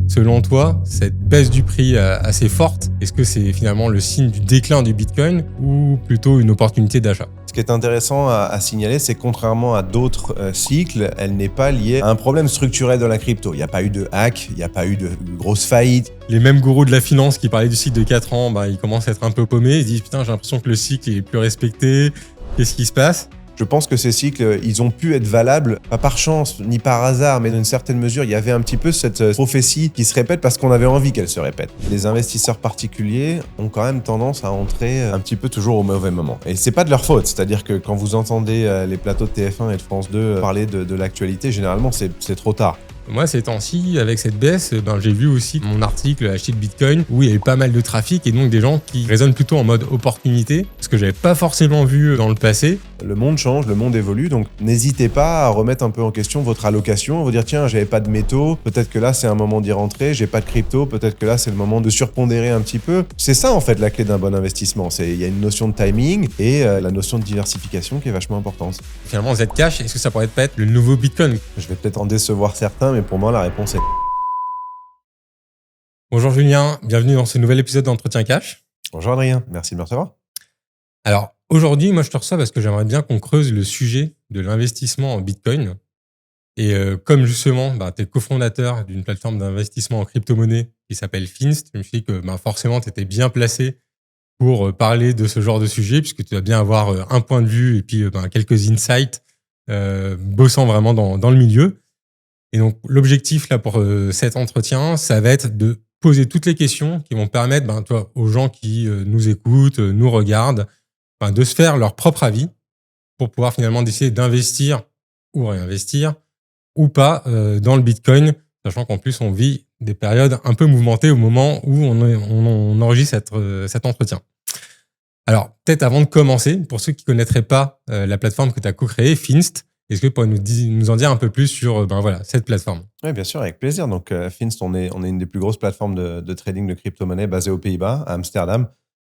Selon toi, cette baisse du prix assez forte, est-ce que c'est finalement le signe du déclin du Bitcoin ou plutôt une opportunité d'achat? Ce qui est intéressant à signaler, c'est que contrairement à d'autres cycles, elle n'est pas liée à un problème structurel dans la crypto. Il n'y a pas eu de hack, il n'y a pas eu de grosse faillite. Les mêmes gourous de la finance qui parlaient du cycle de 4 ans, ils commencent à être un peu paumés. Ils se disent « Putain, j'ai l'impression que le cycle est plus respecté. Qu'est-ce qui se passe ?» Je pense que ces cycles, ils ont pu être valables, pas par chance, ni par hasard, mais dans une certaine mesure, il y avait un petit peu cette prophétie qui se répète parce qu'on avait envie qu'elle se répète. Les investisseurs particuliers ont quand même tendance à entrer un petit peu toujours au mauvais moment. Et c'est pas de leur faute, c'est-à-dire que quand vous entendez les plateaux de TF1 et de France 2 parler de l'actualité, généralement, c'est trop tard. Moi, ces temps-ci, avec cette baisse, j'ai vu aussi mon article Acheter le Bitcoin où il y avait pas mal de trafic et donc des gens qui raisonnent plutôt en mode opportunité, ce que j'avais pas forcément vu dans le passé. Le monde change, le monde évolue, donc n'hésitez pas à remettre un peu en question votre allocation, vous dire tiens, j'avais pas de métaux, peut-être que là c'est un moment d'y rentrer, j'ai pas de crypto, peut-être que là c'est le moment de surpondérer un petit peu. C'est ça en fait la clé d'un bon investissement, il y a une notion de timing et la notion de diversification qui est vachement importante. Finalement, Zcash, est-ce que ça pourrait pas être le nouveau Bitcoin? Je vais peut-être en décevoir certains, mais pour moi la réponse est... Bonjour Julien, bienvenue dans ce nouvel épisode d'Entretien Cash. Bonjour Adrien, merci de me recevoir. Alors aujourd'hui, moi je te reçois parce que j'aimerais bien qu'on creuse le sujet de l'investissement en Bitcoin. Et comme justement, tu es cofondateur d'une plateforme d'investissement en crypto-monnaie qui s'appelle Finst, je me suis dit que forcément tu étais bien placé pour parler de ce genre de sujet puisque tu vas bien avoir un point de vue et puis quelques insights bossant vraiment dans le milieu. Et donc l'objectif là pour cet entretien, ça va être de poser toutes les questions qui vont permettre aux gens qui nous écoutent, nous regardent, de se faire leur propre avis pour pouvoir finalement décider d'investir ou réinvestir ou pas dans le Bitcoin, sachant qu'en plus on vit des périodes un peu mouvementées au moment où on enregistre cet entretien. Alors peut-être avant de commencer, pour ceux qui ne connaîtraient pas la plateforme que tu as co-créée, Finst, est-ce que tu pourrais nous en dire un peu plus sur cette plateforme? Oui, bien sûr, avec plaisir. Donc, Finst, on est une des plus grosses plateformes de trading de crypto-monnaies basée aux Pays-Bas, à Amsterdam.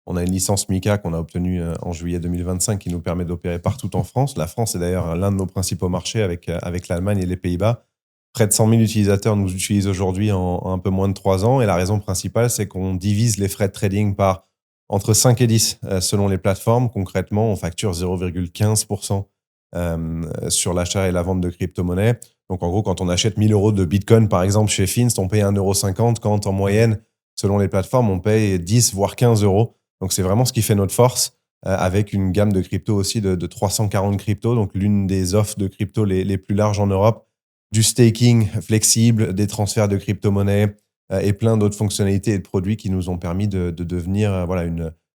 On a une licence MiCA qu'on a obtenue en juillet 2025 qui nous permet d'opérer partout en France. La France est d'ailleurs l'un de nos principaux marchés avec l'Allemagne et les Pays-Bas. Près de 100 000 utilisateurs nous utilisent aujourd'hui en un peu moins de 3 ans. Et la raison principale, c'est qu'on divise les frais de trading par entre 5 et 10 selon les plateformes. Concrètement, on facture 0,15% sur l'achat et la vente de crypto-monnaies. Donc, en gros, quand on achète 1 000 € de Bitcoin, par exemple, chez Finst, on paye 1,50 € quand, en moyenne, selon les plateformes, on paye 10 voire 15 €. Donc, c'est vraiment ce qui fait notre force avec une gamme de crypto aussi de 340 cryptos. Donc, l'une des offres de crypto les plus larges en Europe, du staking flexible, des transferts de crypto-monnaies et plein d'autres fonctionnalités et de produits qui nous ont permis de devenir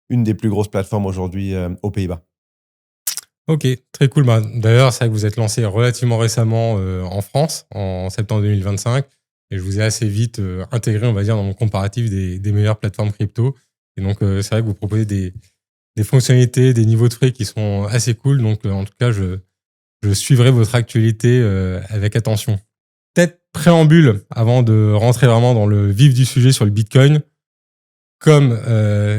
une des plus grosses plateformes aujourd'hui aux Pays-Bas. Ok, très cool. D'ailleurs, c'est vrai que vous êtes lancé relativement récemment en France, en septembre 2025, et je vous ai assez vite intégré, on va dire, dans mon comparatif des meilleures plateformes crypto. Et donc, c'est vrai que vous proposez des fonctionnalités, des niveaux de frais qui sont assez cool. Donc, en tout cas, je suivrai votre actualité avec attention. Peut-être préambule, avant de rentrer vraiment dans le vif du sujet sur le Bitcoin. Comme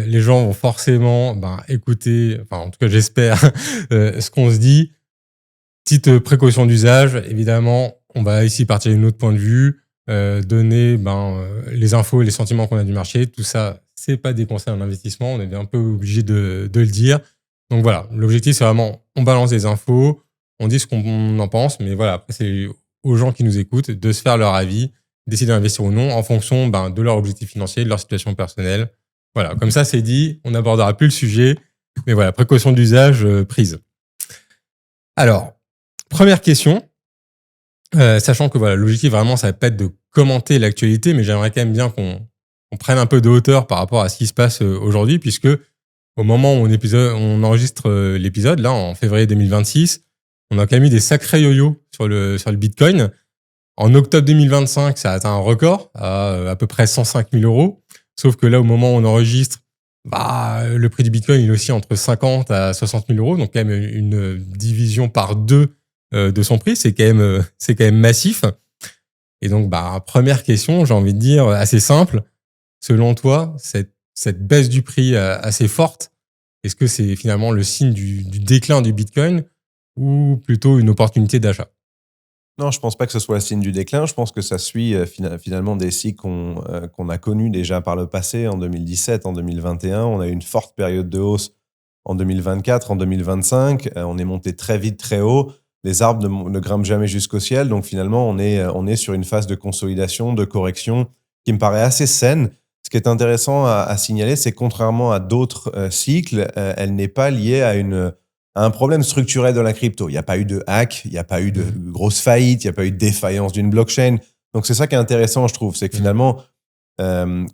les gens vont forcément écouter, en tout cas j'espère, ce qu'on se dit, petite précaution d'usage, évidemment, on va ici partir d'un autre point de vue, donner les infos et les sentiments qu'on a du marché, tout ça, c'est pas des conseils en investissement, on est un peu obligé de le dire. Donc voilà, l'objectif c'est vraiment, on balance des infos, on dit ce qu'on en pense, mais voilà, après c'est aux gens qui nous écoutent de se faire leur avis, décider d'investir ou non en fonction de leur objectif financier, de leur situation personnelle. Voilà, comme ça c'est dit, on n'abordera plus le sujet, mais voilà, précaution d'usage prise. Alors, première question, sachant que voilà, l'objectif vraiment ça va pas être de commenter l'actualité, mais j'aimerais quand même bien qu'on prenne un peu de hauteur par rapport à ce qui se passe aujourd'hui, puisque au moment où on enregistre l'épisode, là en février 2026, on a quand même eu des sacrés yo-yo sur le Bitcoin. En octobre 2025, ça a atteint un record à peu près 105 000 €. Sauf que là, au moment où on enregistre, le prix du Bitcoin il est aussi entre 50 à 60 000 €, donc quand même une division par 2 de son prix, c'est quand même massif. Et donc, première question, j'ai envie de dire assez simple. Selon toi, cette baisse du prix assez forte, est-ce que c'est finalement le signe du déclin du Bitcoin ou plutôt une opportunité d'achat? Non, je pense pas que ce soit le signe du déclin. Je pense que ça suit finalement des cycles qu'on a connus déjà par le passé, en 2017, en 2021. On a eu une forte période de hausse en 2024, en 2025. On est monté très vite, très haut. Les arbres ne grimpent jamais jusqu'au ciel. Donc finalement, on est sur une phase de consolidation, de correction qui me paraît assez saine. Ce qui est intéressant à signaler, c'est que contrairement à d'autres cycles, elle n'est pas liée à un problème structurel dans la crypto. Il n'y a pas eu de hack, il n'y a pas eu de grosse faillite, il n'y a pas eu de défaillance d'une blockchain. Donc c'est ça qui est intéressant, je trouve, c'est que finalement,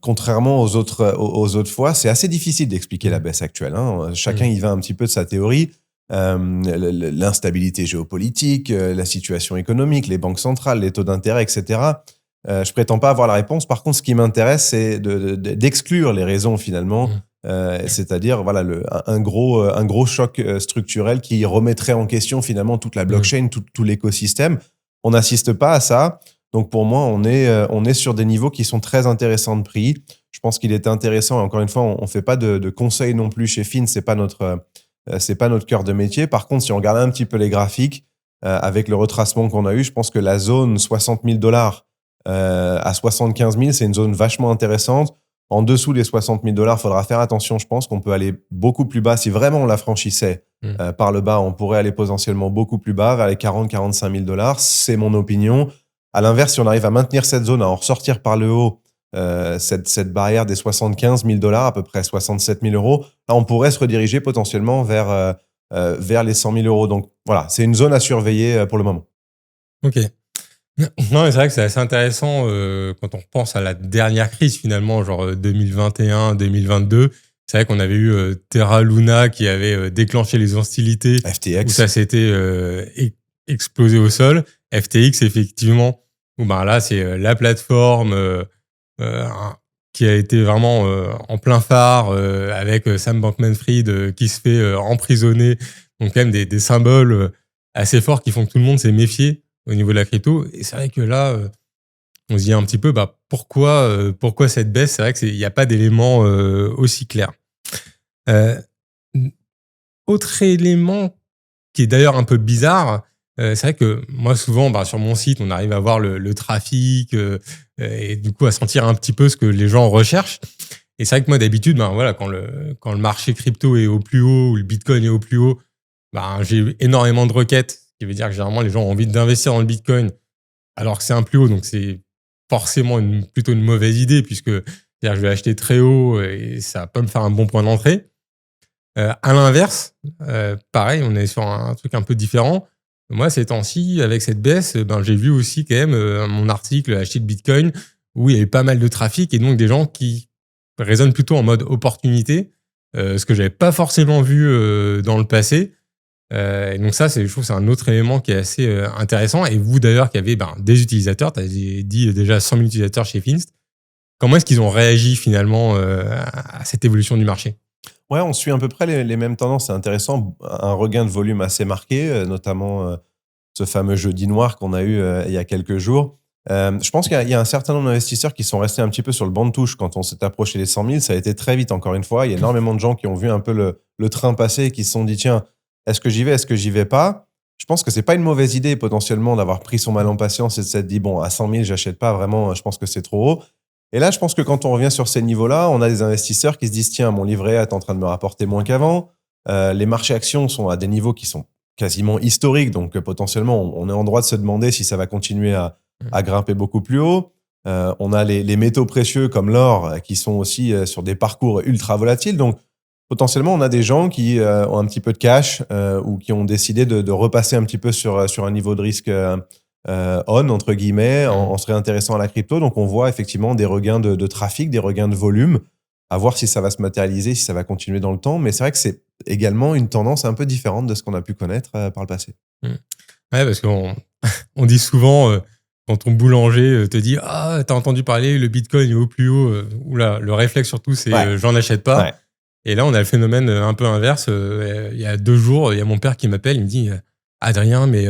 contrairement aux autres fois, c'est assez difficile d'expliquer la baisse actuelle. Hein. Chacun y va un petit peu de sa théorie. L'instabilité géopolitique, la situation économique, les banques centrales, les taux d'intérêt, etc. Je prétends pas avoir la réponse. Par contre, ce qui m'intéresse, c'est d'exclure les raisons finalement. C'est-à-dire voilà un gros choc structurel qui remettrait en question finalement toute la blockchain, tout l'écosystème. On n'assiste pas à ça. Donc pour moi, on est sur des niveaux qui sont très intéressants de prix. Je pense qu'il est intéressant. Et encore une fois, on fait pas de conseils non plus chez Fin. C'est pas notre cœur de métier. Par contre, si on regarde un petit peu les graphiques avec le retracement qu'on a eu, je pense que la zone $60,000 à 75 000, c'est une zone vachement intéressante. En dessous des 60 000 $, il faudra faire attention. Je pense qu'on peut aller beaucoup plus bas. Si vraiment on la franchissait par le bas, on pourrait aller potentiellement beaucoup plus bas, vers les 40-45 000 $. C'est mon opinion. À l'inverse, si on arrive à maintenir cette zone, à en ressortir par le haut, cette barrière des 75 000 $, à peu près 67 000 €, là, on pourrait se rediriger potentiellement vers les 100 000 €. Donc voilà, c'est une zone à surveiller pour le moment. Ok. Non, mais c'est vrai que c'est assez intéressant quand on pense à la dernière crise finalement, genre 2021, 2022. C'est vrai qu'on avait eu Terra Luna qui avait déclenché les hostilités. FTX. Où ça s'était explosé au sol. FTX, effectivement, où ben là, c'est la plateforme qui a été vraiment en plein phare avec Sam Bankman-Fried qui se fait emprisonner. Donc quand même des symboles assez forts qui font que tout le monde s'est méfié au niveau de la crypto. Et c'est vrai que là, on se dit un petit peu, pourquoi cette baisse? C'est vrai qu'il n'y a pas d'élément aussi clair. Autre élément qui est d'ailleurs un peu bizarre, c'est vrai que moi, souvent, sur mon site, on arrive à voir le trafic et du coup à sentir un petit peu ce que les gens recherchent. Et c'est vrai que moi, d'habitude, quand le marché crypto est au plus haut ou le Bitcoin est au plus haut, j'ai énormément de requêtes. Ce qui veut dire que généralement, les gens ont envie d'investir dans le Bitcoin alors que c'est un plus haut. Donc, c'est forcément plutôt une mauvaise idée puisque c'est-à-dire que je vais acheter très haut et ça va pas me faire un bon point d'entrée. À l'inverse, pareil, on est sur un truc un peu différent. Moi, ces temps-ci, avec cette baisse, j'ai vu aussi quand même mon article Acheter de Bitcoin où il y a eu pas mal de trafic et donc des gens qui raisonnent plutôt en mode opportunité, ce que j'avais pas forcément vu dans le passé. Et donc ça, je trouve que c'est un autre élément qui est assez intéressant. Et vous d'ailleurs qui avez des utilisateurs, tu as dit déjà 100 000 utilisateurs chez Finst, comment est-ce qu'ils ont réagi finalement à cette évolution du marché? Ouais, on suit à peu près les mêmes tendances. C'est intéressant. Un regain de volume assez marqué, notamment ce fameux jeudi noir qu'on a eu il y a quelques jours. Je pense qu'il y a un certain nombre d'investisseurs qui sont restés un petit peu sur le banc de touche quand on s'est approché des 100 000. Ça a été très vite, encore une fois. Il y a énormément de gens qui ont vu un peu le train passer et qui se sont dit, tiens, est-ce que j'y vais, est-ce que j'y vais pas? Je pense que c'est pas une mauvaise idée potentiellement d'avoir pris son mal en patience et de s'être dit, bon, à 100 000, j'achète pas vraiment, je pense que c'est trop haut. Et là, je pense que quand on revient sur ces niveaux-là, on a des investisseurs qui se disent, tiens, mon livret A est en train de me rapporter moins qu'avant. Les marchés actions sont à des niveaux qui sont quasiment historiques. Donc, potentiellement, on est en droit de se demander si ça va continuer à grimper beaucoup plus haut. On a les métaux précieux comme l'or qui sont aussi sur des parcours ultra volatiles. Donc, potentiellement, on a des gens qui ont un petit peu de cash ou qui ont décidé de repasser un petit peu sur un niveau de risque entre guillemets, en se réintéressant à la crypto. Donc, on voit effectivement des regains de trafic, des regains de volume, à voir si ça va se matérialiser, si ça va continuer dans le temps. Mais c'est vrai que c'est également une tendance un peu différente de ce qu'on a pu connaître par le passé. Ouais, parce qu'on on dit souvent, quand ton boulanger te dit « Ah, t'as entendu parler, le Bitcoin est au plus haut. » Oula, le réflexe surtout, c'est j'en achète pas. Ouais. Et là, on a le phénomène un peu inverse. Il y a 2 jours, il y a mon père qui m'appelle, il me dit « Adrien, mais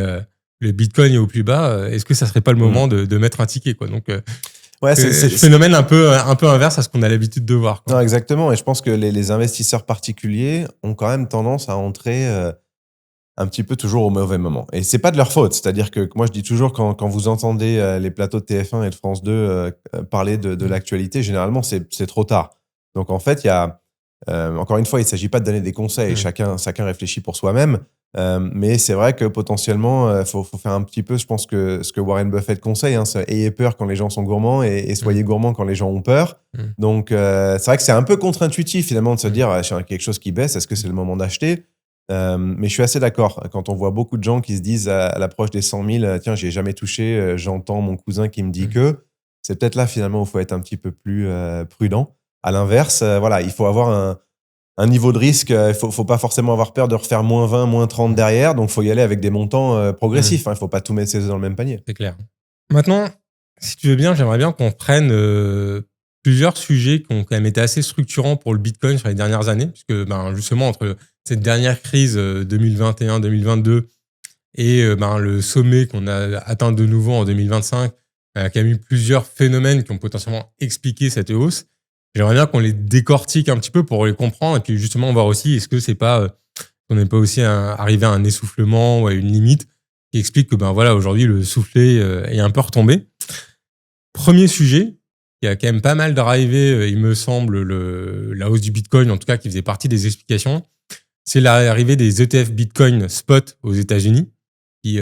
le Bitcoin est au plus bas. Est-ce que ça serait pas le moment de mettre un ticket, quoi ?» Donc, c'est le phénomène un peu inverse à ce qu'on a l'habitude de voir, quoi. Non, exactement. Et je pense que les investisseurs particuliers ont quand même tendance à entrer un petit peu toujours au mauvais moment. Et c'est pas de leur faute. C'est-à-dire que moi, je dis toujours, quand vous entendez les plateaux de TF1 et de France 2 parler de l'actualité, généralement, c'est trop tard. Donc, en fait, il y a, encore une fois, il ne s'agit pas de donner des conseils. Chacun réfléchit pour soi-même. Mais c'est vrai que potentiellement, faut faire un petit peu, je pense, ce que Warren Buffett conseille. C'est ayez peur quand les gens sont gourmands et soyez gourmands quand les gens ont peur. Donc, c'est vrai que c'est un peu contre-intuitif, finalement, de se dire, s'il y a quelque chose qui baisse, est-ce que c'est le moment d'acheter? Mais je suis assez d'accord. Quand on voit beaucoup de gens qui se disent à l'approche des 100 000, tiens, j'y ai jamais touché, j'entends mon cousin qui me dit que, c'est peut-être là finalement où il faut être un petit peu plus prudent. À l'inverse, voilà, il faut avoir un niveau de risque. Il faut pas forcément avoir peur de refaire moins 20, moins 30 derrière. Donc, il faut y aller avec des montants progressifs. Il faut pas tout mettre ses œufs dans le même panier. C'est clair. Maintenant, si tu veux bien, j'aimerais bien qu'on prenne plusieurs sujets qui ont quand même été assez structurants pour le Bitcoin sur les dernières années, puisque justement, entre cette dernière crise 2021-2022 et le sommet qu'on a atteint de nouveau en 2025, il y a quand même eu plusieurs phénomènes qui ont potentiellement expliqué cette hausse. J'aimerais bien qu'on les décortique un petit peu pour les comprendre et puis justement voir aussi est-ce que c'est pas on n'est pas aussi arrivé à un essoufflement ou à une limite qui explique que aujourd'hui le soufflet est un peu retombé. Premier sujet qui a quand même pas mal drivé, il me semble, la hausse du Bitcoin, en tout cas qui faisait partie des explications, c'est l'arrivée des ETF Bitcoin spot aux États-Unis qui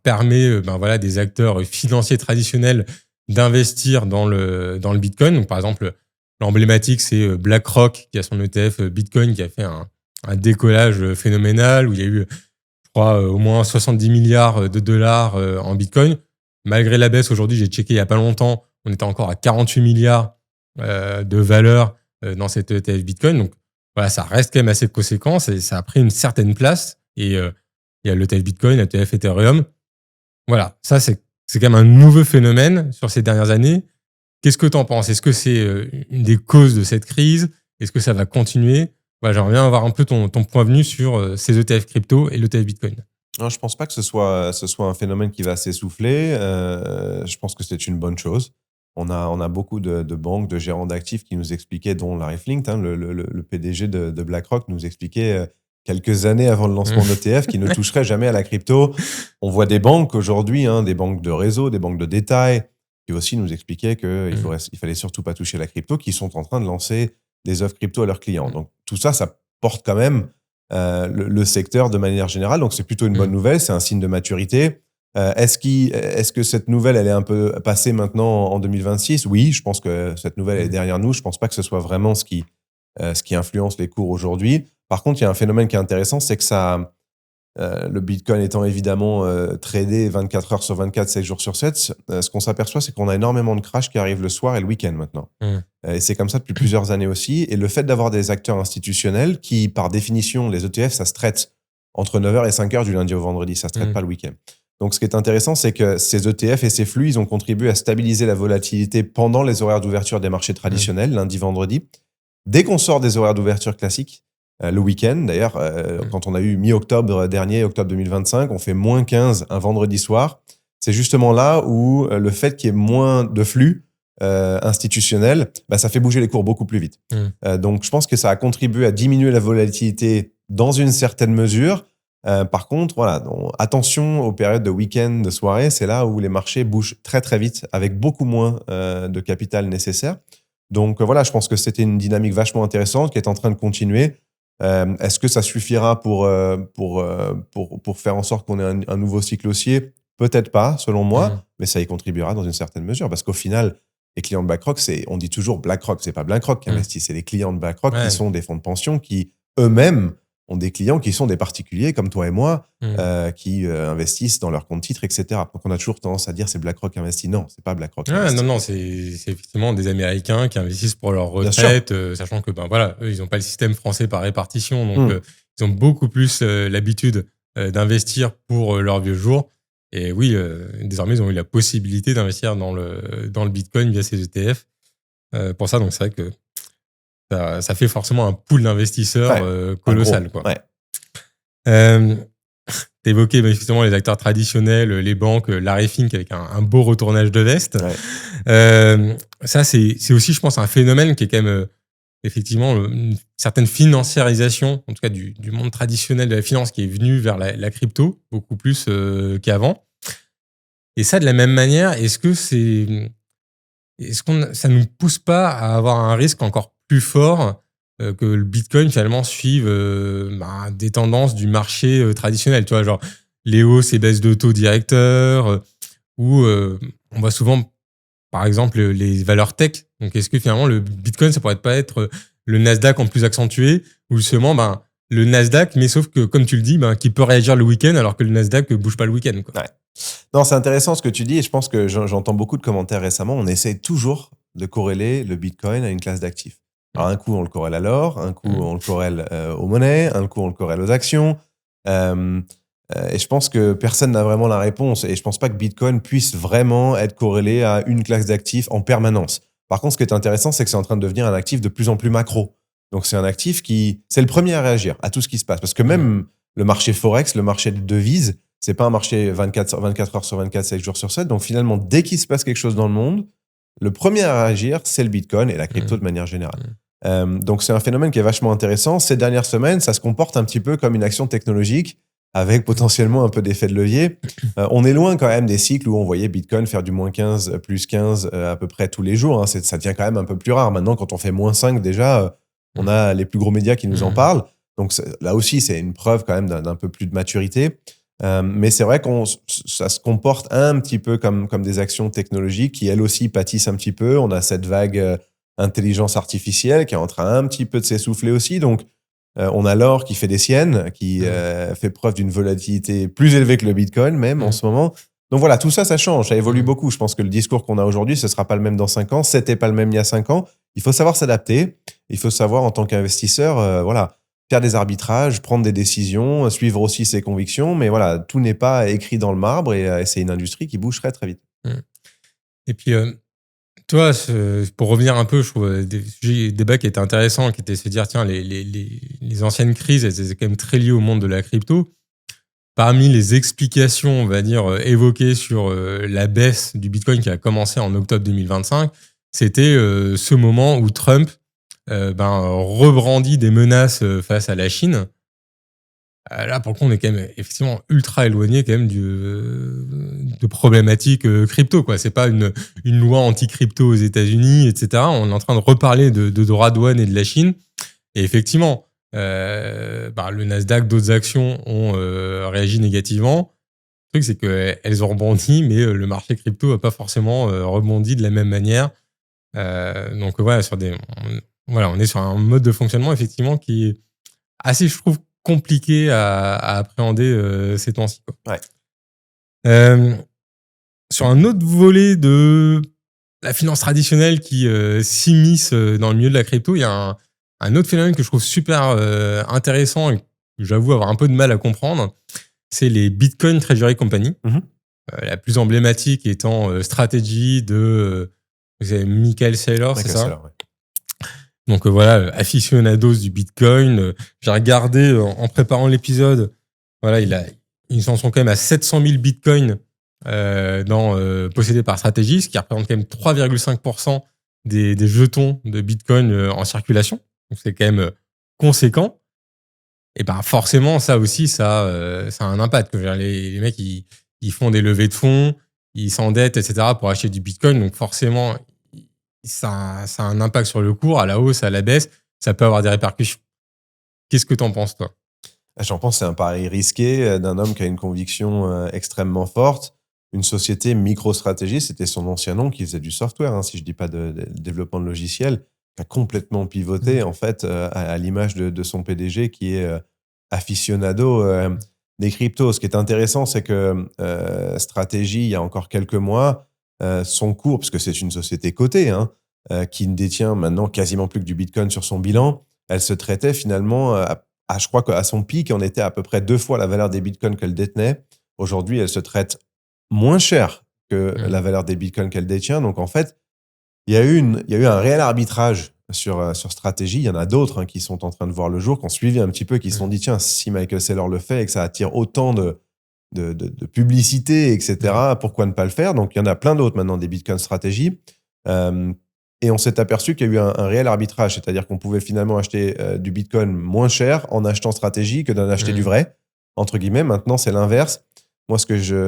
permet des acteurs financiers traditionnels d'investir dans le Bitcoin. Donc par exemple, l'emblématique c'est BlackRock qui a son ETF Bitcoin qui a fait un décollage phénoménal où il y a eu, je crois, au moins 70 milliards de dollars en Bitcoin. Malgré la baisse aujourd'hui, j'ai checké il y a pas longtemps, on était encore à 48 milliards de valeur dans cet ETF Bitcoin. Donc voilà, ça reste quand même assez conséquent et ça a pris une certaine place. Et il y a l'ETF Bitcoin, l'ETF Ethereum. Voilà, ça c'est quand même un nouveau phénomène sur ces dernières années. Qu'est-ce que tu en penses? Est-ce que c'est une des causes de cette crise? Est-ce que ça va continuer? Voilà, j'aimerais bien avoir un peu ton point de vue sur ces ETF crypto et l'ETF Bitcoin. Non, je pense pas que ce soit un phénomène qui va s'essouffler. Je pense que c'est une bonne chose. On a beaucoup de banques, de gérants d'actifs qui nous expliquaient, dont Larry Flint, le PDG de BlackRock, nous expliquait quelques années avant le lancement de l'ETF qu'il ne toucherait jamais à la crypto. On voit des banques aujourd'hui, des banques de réseau, des banques de détail, qui aussi nous expliquaient qu'il fallait surtout pas toucher la crypto, qui sont en train de lancer des offres crypto à leurs clients. Donc tout ça, ça porte quand même le secteur de manière générale. Donc c'est plutôt une bonne nouvelle, c'est un signe de maturité. Est-ce que cette nouvelle, elle est un peu passée maintenant en 2026? Oui, je pense que cette nouvelle est derrière nous. Je pense pas que ce soit vraiment ce qui influence les cours aujourd'hui. Par contre, il y a un phénomène qui est intéressant, c'est que le Bitcoin étant évidemment tradé 24 heures sur 24, 7 jours sur 7, ce qu'on s'aperçoit, c'est qu'on a énormément de crash qui arrivent le soir et le week-end maintenant. Et c'est comme ça depuis plusieurs années aussi. Et le fait d'avoir des acteurs institutionnels qui, par définition, les ETF, ça se traite entre 9h et 5h du lundi au vendredi, ça se traite pas le week-end. Donc, ce qui est intéressant, c'est que ces ETF et ces flux, ils ont contribué à stabiliser la volatilité pendant les horaires d'ouverture des marchés traditionnels, lundi, vendredi. Dès qu'on sort des horaires d'ouverture classiques, le week-end, d'ailleurs, quand on a eu mi-octobre dernier, octobre 2025, on fait moins 15 un vendredi soir. C'est justement là où le fait qu'il y ait moins de flux institutionnels, ça fait bouger les cours beaucoup plus vite. Donc, je pense que ça a contribué à diminuer la volatilité dans une certaine mesure. Par contre, voilà, donc, attention aux périodes de week-end, de soirée, c'est là où les marchés bougent très très vite avec beaucoup moins de capital nécessaire. Donc voilà, je pense que c'était une dynamique vachement intéressante qui est en train de continuer. Est-ce que ça suffira pour faire en sorte qu'on ait un nouveau cycle haussier? Peut-être pas, selon moi, mais ça y contribuera dans une certaine mesure. Parce qu'au final, les clients de BlackRock, on dit toujours BlackRock, c'est pas BlackRock qui investit, c'est les clients de BlackRock qui sont des fonds de pension qui eux-mêmes ont des clients qui sont des particuliers comme toi et moi, qui investissent dans leurs comptes titres, etc. Donc on a toujours tendance à dire c'est BlackRock qui investit. Non, c'est pas BlackRock qui investit. Non, c'est effectivement des Américains qui investissent pour leur retraite, sachant que eux, ils n'ont pas le système français par répartition, donc ils ont beaucoup plus l'habitude d'investir pour leurs vieux jours. Et oui, désormais, ils ont eu la possibilité d'investir dans le Bitcoin via ces ETF. Pour ça, donc c'est vrai que ça fait forcément un pool d'investisseurs colossal. Quoi. T'évoquais effectivement les acteurs traditionnels, les banques, Larry Fink avec un beau retournage de veste. Ça, c'est aussi, je pense, un phénomène qui est quand même effectivement une certaine financiarisation, en tout cas du monde traditionnel de la finance qui est venu vers la crypto, beaucoup plus qu'avant. Et ça, de la même manière, ça nous pousse pas à avoir un risque encore plus fort que le Bitcoin finalement suive des tendances du marché traditionnel, tu vois, genre les hausses et baisses de taux directeurs, ou on voit souvent, par exemple, les valeurs tech. Donc, est-ce que finalement le Bitcoin, ça pourrait pas être le Nasdaq en plus accentué, ou justement le Nasdaq, mais sauf que, comme tu le dis, qui peut réagir le week-end alors que le Nasdaq ne bouge pas le week-end, quoi. Ouais. Non, c'est intéressant ce que tu dis et je pense que j'entends beaucoup de commentaires récemment. On essaie toujours de corréler le Bitcoin à une classe d'actifs. Alors, un coup, on le corrèle à l'or, un coup, on le corrèle aux monnaies, un coup, on le corrèle aux actions. Et je pense que personne n'a vraiment la réponse. Et je pense pas que Bitcoin puisse vraiment être corrélé à une classe d'actifs en permanence. Par contre, ce qui est intéressant, c'est que c'est en train de devenir un actif de plus en plus macro. Donc, c'est un actif c'est le premier à réagir à tout ce qui se passe. Parce que même le marché Forex, le marché de devises, c'est pas un marché 24 heures sur 24, 7 jours sur 7. Donc, finalement, dès qu'il se passe quelque chose dans le monde, le premier à réagir, c'est le Bitcoin et la crypto de manière générale. Donc, c'est un phénomène qui est vachement intéressant. Ces dernières semaines, ça se comporte un petit peu comme une action technologique avec potentiellement un peu d'effet de levier. On est loin quand même des cycles où on voyait Bitcoin faire du moins 15, plus 15 à peu près tous les jours. Hein. Ça devient quand même un peu plus rare. Maintenant, quand on fait moins 5, déjà, on a les plus gros médias qui nous en parlent. Donc là aussi, c'est une preuve quand même d'un peu plus de maturité. Mais c'est vrai ça se comporte un petit peu comme des actions technologiques qui, elles aussi, pâtissent un petit peu. On a cette vague intelligence artificielle qui est en train un petit peu de s'essouffler aussi. Donc, on a l'or qui fait des siennes, qui fait preuve d'une volatilité plus élevée que le Bitcoin même en ce moment. Donc voilà, tout ça, ça change, ça évolue beaucoup. Je pense que le discours qu'on a aujourd'hui, ce sera pas le même dans 5 ans, c'était pas le même il y a 5 ans. Il faut savoir s'adapter. Il faut savoir, en tant qu'investisseur, faire des arbitrages, prendre des décisions, suivre aussi ses convictions. Mais voilà, tout n'est pas écrit dans le marbre et c'est une industrie qui bouge très, très vite. Et puis, toi, pour revenir un peu, je trouve des débats qui étaient intéressants, qui étaient se dire, tiens, les anciennes crises, elles étaient quand même très liées au monde de la crypto. Parmi les explications, on va dire, évoquées sur la baisse du Bitcoin qui a commencé en octobre 2025, c'était ce moment où Trump rebrandit des menaces face à la Chine. Là, pour le coup, on est quand même effectivement ultra éloigné quand même de problématiques crypto, quoi. C'est pas une loi anti-crypto aux États-Unis, etc. On est en train de reparler de droits douane et de la Chine. Et effectivement, le Nasdaq, d'autres actions ont réagi négativement. Le truc, c'est qu'elles ont rebondi, mais le marché crypto n'a pas forcément rebondi de la même manière. Donc voilà, on est sur un mode de fonctionnement effectivement qui est assez, je trouve, compliqué à appréhender ces temps-ci, quoi. Ouais. Sur un autre volet de la finance traditionnelle qui s'immisce dans le milieu de la crypto, il y a un autre phénomène que je trouve super intéressant et que j'avoue avoir un peu de mal à comprendre, c'est les Bitcoin Treasury Company. La plus emblématique étant Strategy de Michael Saylor, c'est ça? Saylor, ouais. Donc voilà, aficionados du Bitcoin. J'ai regardé en préparant l'épisode, voilà, ils en sont quand même à 700 000 Bitcoins possédés par Strategy, ce qui représente quand même 3,5% des jetons de Bitcoin en circulation. Donc c'est quand même conséquent. Et forcément, ça aussi, ça a un impact. Les mecs, ils font des levées de fonds, ils s'endettent, etc. pour acheter du Bitcoin. Donc forcément, ça a un impact sur le cours, à la hausse, à la baisse. Ça peut avoir des répercussions. Qu'est-ce que t'en penses, toi? J'en pense que c'est un pari risqué d'un homme qui a une conviction extrêmement forte. Une société MicroStrategy, c'était son ancien nom, qui faisait du software, hein, si je dis pas de développement de logiciels, qui a complètement pivoté en fait à l'image de son PDG qui est aficionado des cryptos. Ce qui est intéressant, c'est que Strategy, il y a encore quelques mois, son cours, parce que c'est une société cotée, hein, qui ne détient maintenant quasiment plus que du Bitcoin sur son bilan, elle se traitait finalement je crois qu'à son pic, on était à peu près 2 fois la valeur des bitcoins qu'elle détenait. Aujourd'hui, elle se traite moins cher que la valeur des bitcoins qu'elle détient. Donc, en fait, il y a eu un réel arbitrage sur Strategy. Il y en a d'autres qui sont en train de voir le jour, qui ont suivi un petit peu, qui se sont dit, tiens, si Michael Saylor le fait et que ça attire autant de publicité, etc., pourquoi ne pas le faire? Donc, il y en a plein d'autres maintenant, des Bitcoin Strategy. Et on s'est aperçu qu'il y a eu un réel arbitrage, c'est-à-dire qu'on pouvait finalement acheter du Bitcoin moins cher en achetant stratégie que d'en acheter du vrai, entre guillemets. Maintenant, c'est l'inverse. Moi,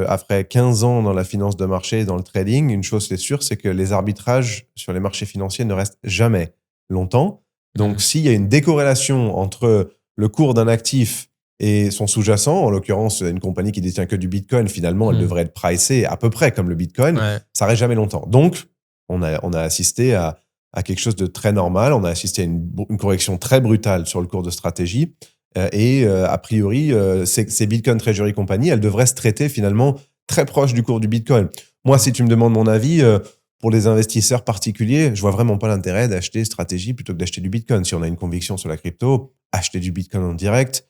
après 15 ans dans la finance de marché et dans le trading, une chose c'est sûre, c'est que les arbitrages sur les marchés financiers ne restent jamais longtemps. Donc, s'il y a une décorrélation entre le cours d'un actif et son sous-jacent, en l'occurrence, une compagnie qui détient que du Bitcoin, finalement, elle devrait être pricée à peu près comme le Bitcoin, ça reste jamais longtemps. Donc, on a assisté à quelque chose de très normal. On a assisté à une correction très brutale sur le cours de stratégie. A priori, ces Bitcoin Treasury Company, elles devraient se traiter finalement très proche du cours du Bitcoin. Moi, si tu me demandes mon avis, pour les investisseurs particuliers, je vois vraiment pas l'intérêt d'acheter stratégie plutôt que d'acheter du Bitcoin. Si on a une conviction sur la crypto, achetez du Bitcoin en direct.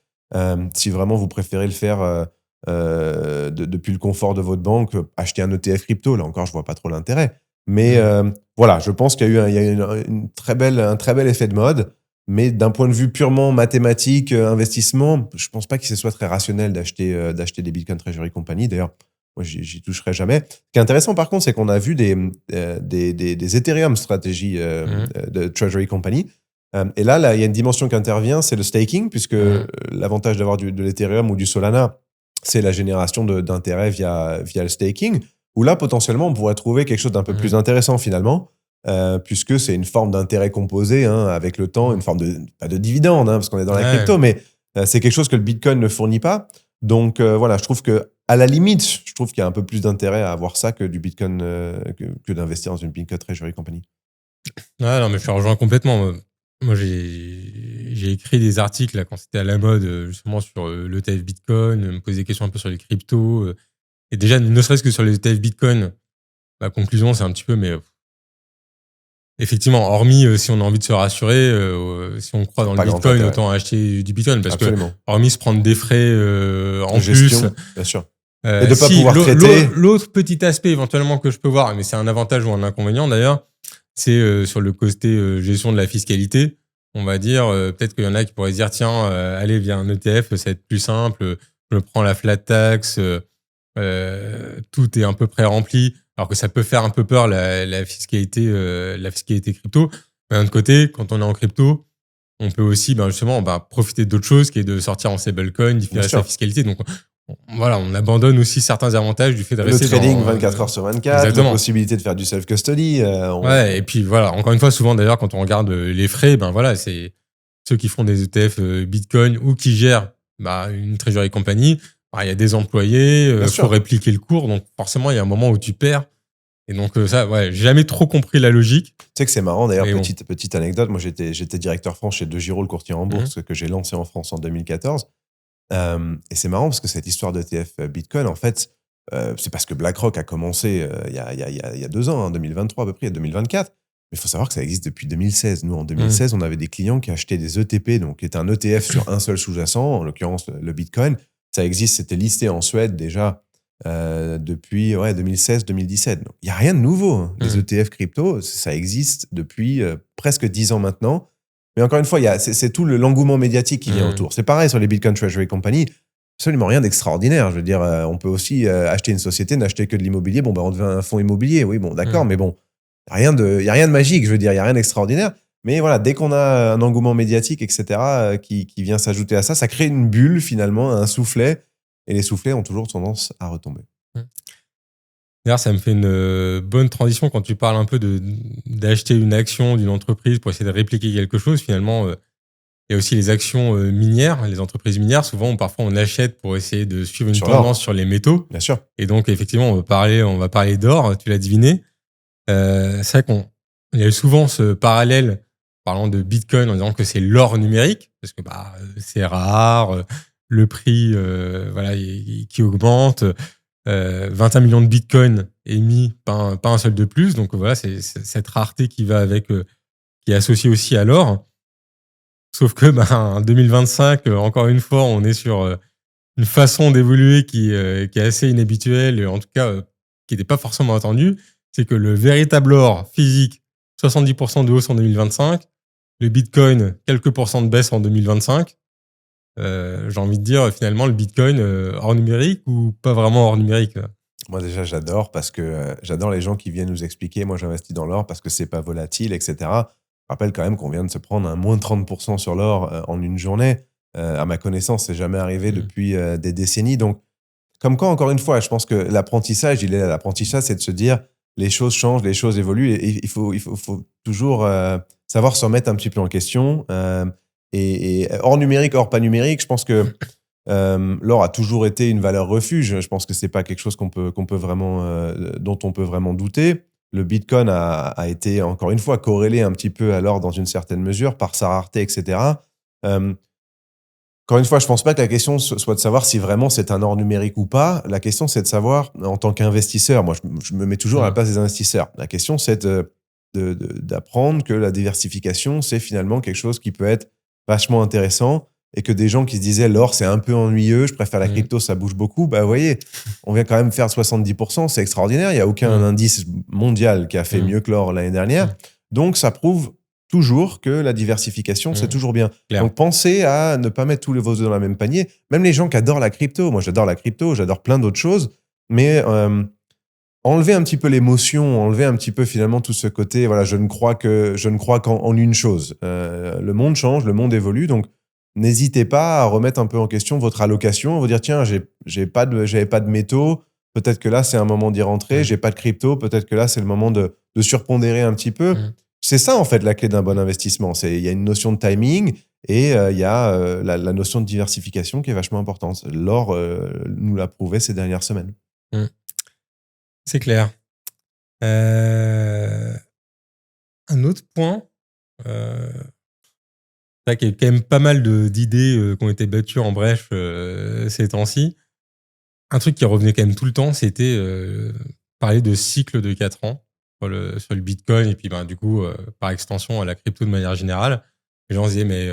Si vraiment vous préférez le faire depuis le confort de votre banque, achetez un ETF crypto. Là encore, je vois pas trop l'intérêt. Mais voilà, je pense qu'il y a eu un très bel effet de mode. Mais d'un point de vue purement mathématique, investissement, je pense pas que ce soit très rationnel d'acheter des Bitcoin Treasury Company. D'ailleurs, moi, j'y toucherai jamais. Ce qui est intéressant, par contre, c'est qu'on a vu des Ethereum stratégies de Treasury Company. Et là, il y a une dimension qui intervient, c'est le staking, puisque l'avantage d'avoir de l'Ethereum ou du Solana, c'est la génération d'intérêt via le staking, où là, potentiellement, on pourrait trouver quelque chose d'un peu plus intéressant, finalement, puisque c'est une forme d'intérêt composé, avec le temps, une forme pas de dividende, parce qu'on est dans la crypto, mais c'est quelque chose que le Bitcoin ne fournit pas. Donc, voilà, je trouve à la limite, je trouve qu'il y a un peu plus d'intérêt à avoir ça que du Bitcoin, que d'investir dans une Bitcoin Treasury Company. Non, mais je te rejoins complètement. Moi, j'ai écrit des articles là, quand c'était à la mode, justement sur l'ETF Bitcoin, me poser des questions un peu sur les cryptos. Et déjà, ne serait-ce que sur les ETF Bitcoin, la conclusion, c'est un petit peu, mais effectivement, hormis si on a envie de se rassurer, si on croit dans le Bitcoin, autant acheter du Bitcoin. Parce que, hormis se prendre des frais en gestion, plus. Bien sûr. Et de pas pouvoir traiter. L'autre petit aspect éventuellement que je peux voir, mais c'est un avantage ou un inconvénient d'ailleurs, c'est sur le côté gestion de la fiscalité. On va dire, peut-être qu'il y en a qui pourraient se dire, tiens, allez, via un ETF, ça va être plus simple, je me prends la flat tax, tout est à peu près rempli, alors que ça peut faire un peu peur la fiscalité crypto. Mais d'un autre côté, quand on est en crypto, on peut aussi justement profiter d'autres choses, qui est de sortir en stablecoin, différer sa fiscalité. Donc voilà, on abandonne aussi certains avantages du fait de rester le trading 24 heures sur 24, exactement. La possibilité de faire du self-custody. Ouais, et puis voilà, encore une fois, souvent d'ailleurs, quand on regarde les frais, voilà, c'est ceux qui font des ETF Bitcoin ou qui gèrent une treasury company. Il y a des employés, il faut répliquer le cours, donc forcément, il y a un moment où tu perds. Et donc ça, ouais, j'ai jamais trop compris la logique. Tu sais que c'est marrant, d'ailleurs, petite anecdote, moi j'étais directeur France chez De Giraud, le courtier en bourse, que j'ai lancé en France en 2014. Et c'est marrant parce que cette histoire d'ETF Bitcoin, en fait, c'est parce que BlackRock a commencé il y a 2 ans, 2023 à peu près, 2024. Mais il faut savoir que ça existe depuis 2016. Nous, en 2016, on avait des clients qui achetaient des ETP, donc qui est un ETF sur un seul sous-jacent, en l'occurrence le Bitcoin. Ça existe, c'était listé en Suède déjà depuis 2016-2017. Il n'y a rien de nouveau. Les ETF crypto, ça existe depuis presque 10 ans maintenant. Mais encore une fois, c'est tout l'engouement médiatique qui vient autour. C'est pareil sur les Bitcoin Treasury Company. Absolument rien d'extraordinaire. Je veux dire, on peut aussi acheter une société, n'acheter que de l'immobilier. Bon, on devient un fonds immobilier. Oui, bon, d'accord, mais bon, il n'y a rien de magique. Je veux dire, il n'y a rien d'extraordinaire. Mais voilà, dès qu'on a un engouement médiatique, etc., qui vient s'ajouter à ça, ça crée une bulle, finalement, un soufflet. Et les soufflets ont toujours tendance à retomber. D'ailleurs, ça me fait une bonne transition quand tu parles un peu d'acheter une action d'une entreprise pour essayer de répliquer quelque chose. Finalement, il y a aussi les actions minières, les entreprises minières. Souvent, parfois, on achète pour essayer de suivre une tendance sur les métaux. Bien sûr. Et donc, effectivement, on va parler d'or. Tu l'as deviné. C'est vrai qu'il y a eu souvent ce parallèle parlant de Bitcoin en disant que c'est l'or numérique parce que c'est rare, le prix qui augmente. 21 millions de bitcoins émis, pas un seul de plus. Donc voilà, c'est cette rareté qui va avec, qui est associée aussi à l'or. Sauf que en 2025, encore une fois, on est sur une façon d'évoluer qui est assez inhabituelle, en tout cas qui n'était pas forcément attendue. C'est que le véritable or physique, 70% de hausse en 2025, le bitcoin, quelques pourcents de baisse en 2025. J'ai envie de dire finalement le Bitcoin hors numérique ou pas vraiment hors numérique. Moi, déjà, j'adore parce que j'adore les gens qui viennent nous expliquer. Moi, j'investis dans l'or parce que c'est pas volatile, etc. Je rappelle quand même qu'on vient de se prendre un moins 30% sur l'or en une journée. À ma connaissance, c'est jamais arrivé depuis des décennies. Donc, comme quoi, encore une fois, je pense que l'apprentissage, il est là. L'apprentissage, c'est de se dire les choses changent, les choses évoluent et il faut toujours savoir se remettre un petit peu en question. Et hors numérique, hors pas numérique, je pense que l'or a toujours été une valeur refuge. Je pense que c'est pas quelque chose qu'on peut vraiment, dont on peut vraiment douter. Le Bitcoin a été encore une fois corrélé un petit peu à l'or dans une certaine mesure par sa rareté, etc. Encore une fois, je pense pas que la question soit de savoir si vraiment c'est un or numérique ou pas. La question, c'est de savoir, en tant qu'investisseur, moi, je me mets toujours à la place des investisseurs. La question, c'est d'apprendre que la diversification, c'est finalement quelque chose qui peut être vachement intéressant et que des gens qui se disaient l'or, c'est un peu ennuyeux, je préfère la crypto, ça bouge beaucoup. Bah, vous voyez, on vient quand même faire 70%, c'est extraordinaire. Il n'y a aucun indice mondial qui a fait mieux que l'or l'année dernière. Donc, ça prouve toujours que la diversification, c'est toujours bien. Claire. Donc, pensez à ne pas mettre tous vos œufs dans le même panier. Même les gens qui adorent la crypto, moi j'adore la crypto, j'adore plein d'autres choses, mais enlever un petit peu l'émotion, enlever un petit peu finalement tout ce côté, voilà, je ne crois qu'en une chose. Le monde change, le monde évolue, donc n'hésitez pas à remettre un peu en question votre allocation, à vous dire, tiens, j'avais pas de métaux, peut-être que là, c'est un moment d'y rentrer, j'ai pas de crypto, peut-être que là, c'est le moment de surpondérer un petit peu. C'est ça, en fait, la clé d'un bon investissement. Il y a une notion de timing et il y a la notion de diversification qui est vachement importante. L'or nous l'a prouvé ces dernières semaines. C'est clair. Un autre point, là, qu'il y a quand même pas mal d'idées qui ont été battues en brèche ces temps-ci. Un truc qui revenait quand même tout le temps, c'était parler de cycle de 4 ans sur le Bitcoin et puis du coup, par extension, à la crypto de manière générale. Les gens se disaient, mais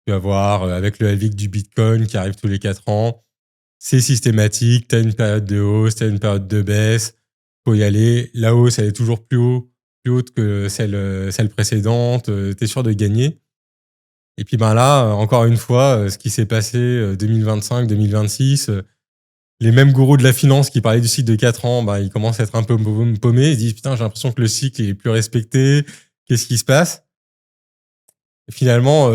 tu vas voir, avec le halving du Bitcoin qui arrive tous les 4 ans, c'est systématique, tu as une période de hausse, tu as une période de baisse, faut y aller. La hausse, elle est toujours plus haute que celle précédente, tu es sûr de gagner. Et puis là, encore une fois, ce qui s'est passé 2025, 2026, les mêmes gourous de la finance qui parlaient du cycle de 4 ans, ils commencent à être un peu paumés. Ils disent, putain, j'ai l'impression que le cycle est plus respecté. Qu'est-ce qui se passe? Et finalement,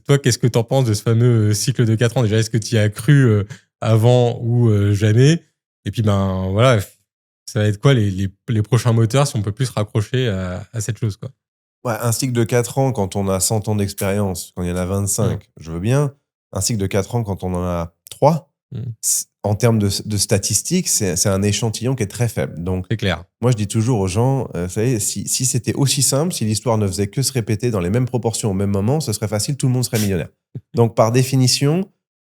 toi, qu'est-ce que t'en penses de ce fameux cycle de 4 ans? Déjà, est-ce que tu y as cru avant ou jamais? Et puis, voilà, ça va être quoi les prochains moteurs si on peut plus se raccrocher à cette chose, quoi? Ouais, un cycle de 4 ans quand on a 100 ans d'expérience, quand il y en a 25, je veux bien. Un cycle de 4 ans quand on en a 3, en termes de statistiques, c'est un échantillon qui est très faible. Donc, c'est clair. Moi, je dis toujours aux gens, vous savez, si c'était aussi simple, si l'histoire ne faisait que se répéter dans les mêmes proportions au même moment, ce serait facile, tout le monde serait millionnaire. Donc, par définition,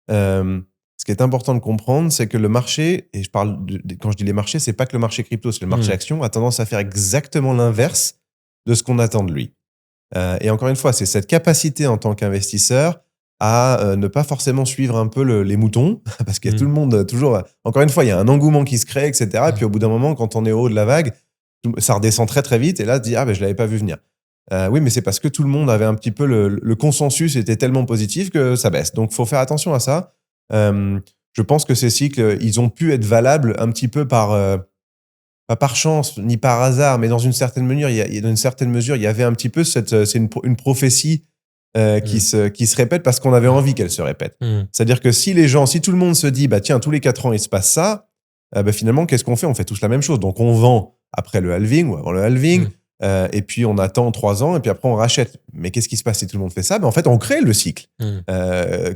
ce qui est important de comprendre, c'est que le marché, et quand je dis les marchés, c'est pas que le marché crypto, c'est le marché action, a tendance à faire exactement l'inverse de ce qu'on attend de lui. Et encore une fois, c'est cette capacité en tant qu'investisseur à ne pas forcément suivre un peu les moutons, parce qu'il y a tout le monde, toujours, encore une fois, il y a un engouement qui se crée, etc. Et puis au bout d'un moment, quand on est au haut de la vague, ça redescend très très vite, et là, tu dis, ah ben je l'avais pas vu venir. Oui, mais c'est parce que tout le monde avait un petit peu le consensus était tellement positif que ça baisse. Donc, faut faire attention à ça. Je pense que ces cycles, ils ont pu être valables un petit peu pas par chance ni par hasard, mais dans une certaine mesure, il y avait un petit peu c'est une prophétie qui se répète parce qu'on avait envie qu'elle se répète. C'est-à-dire que si tout le monde se dit, bah tiens, tous les 4 ans, il se passe ça, finalement, qu'est-ce qu'on fait? On fait tous la même chose. Donc, on vend après le halving ou avant le halving, et puis on attend 3 ans, et puis après, on rachète. Mais qu'est-ce qui se passe si tout le monde fait ça? En fait, on crée le cycle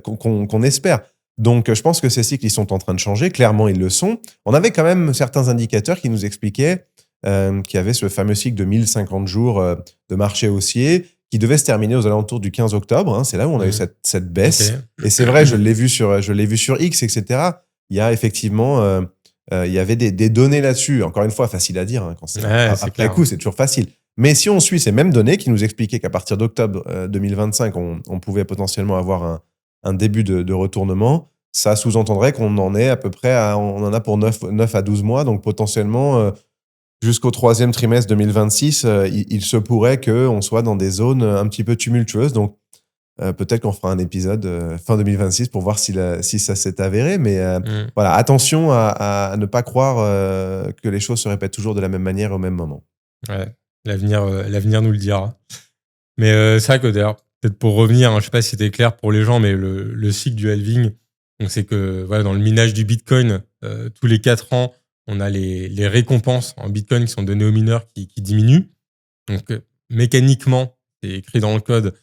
qu'on espère. Donc, je pense que ces cycles, ils sont en train de changer. Clairement, ils le sont. On avait quand même certains indicateurs qui nous expliquaient qu'il y avait ce fameux cycle de 1050 jours de marché haussier qui devait se terminer aux alentours du 15 octobre. C'est là où on a eu cette baisse. Okay. Et c'est vrai, je l'ai vu sur X, etc. Il y a effectivement, il y avait des données là-dessus. Encore une fois, facile à dire. Quand après coup, c'est toujours facile. Mais si on suit ces mêmes données qui nous expliquaient qu'à partir d'octobre 2025, on pouvait potentiellement avoir un début de retournement, ça sous-entendrait qu'on en est à peu près on en a pour 9 à 12 mois. Donc potentiellement, jusqu'au 3e trimestre 2026, il se pourrait qu'on soit dans des zones un petit peu tumultueuses. Donc Peut-être qu'on fera un épisode fin 2026 pour voir si ça s'est avéré. Mais voilà, attention à ne pas croire que les choses se répètent toujours de la même manière au même moment. Ouais, l'avenir nous le dira. Mais c'est vrai que d'ailleurs, peut-être pour revenir, je ne sais pas si c'était clair pour les gens, mais le cycle du halving, donc c'est que voilà, dans le minage du Bitcoin, tous les 4 ans, on a les récompenses en Bitcoin qui sont données aux mineurs qui diminuent. Donc mécaniquement, c'est écrit dans le code.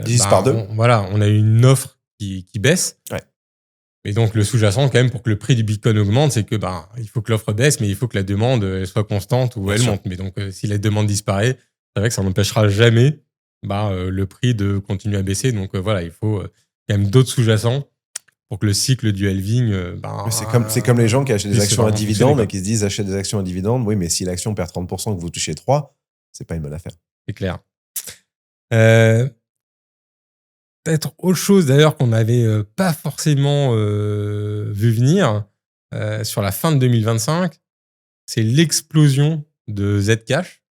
Divisé par 2. On a une offre qui baisse. Ouais. Et donc le sous-jacent, quand même, pour que le prix du Bitcoin augmente, c'est que il faut que l'offre baisse, mais il faut que la demande soit constante ou elle monte. Mais donc si la demande disparaît, c'est vrai que ça n'empêchera jamais le prix de continuer à baisser. Donc voilà, il faut quand même d'autres sous-jacents pour que le cycle du halving. C'est comme les gens qui achètent des actions à dividendes et qui qui se disent achètent des actions à dividendes. Oui, mais si l'action perd 30% que vous touchez 3, c'est pas une bonne affaire. C'est clair. Peut-être autre chose d'ailleurs qu'on n'avait pas forcément vu venir sur la fin de 2025, c'est l'explosion de Zcash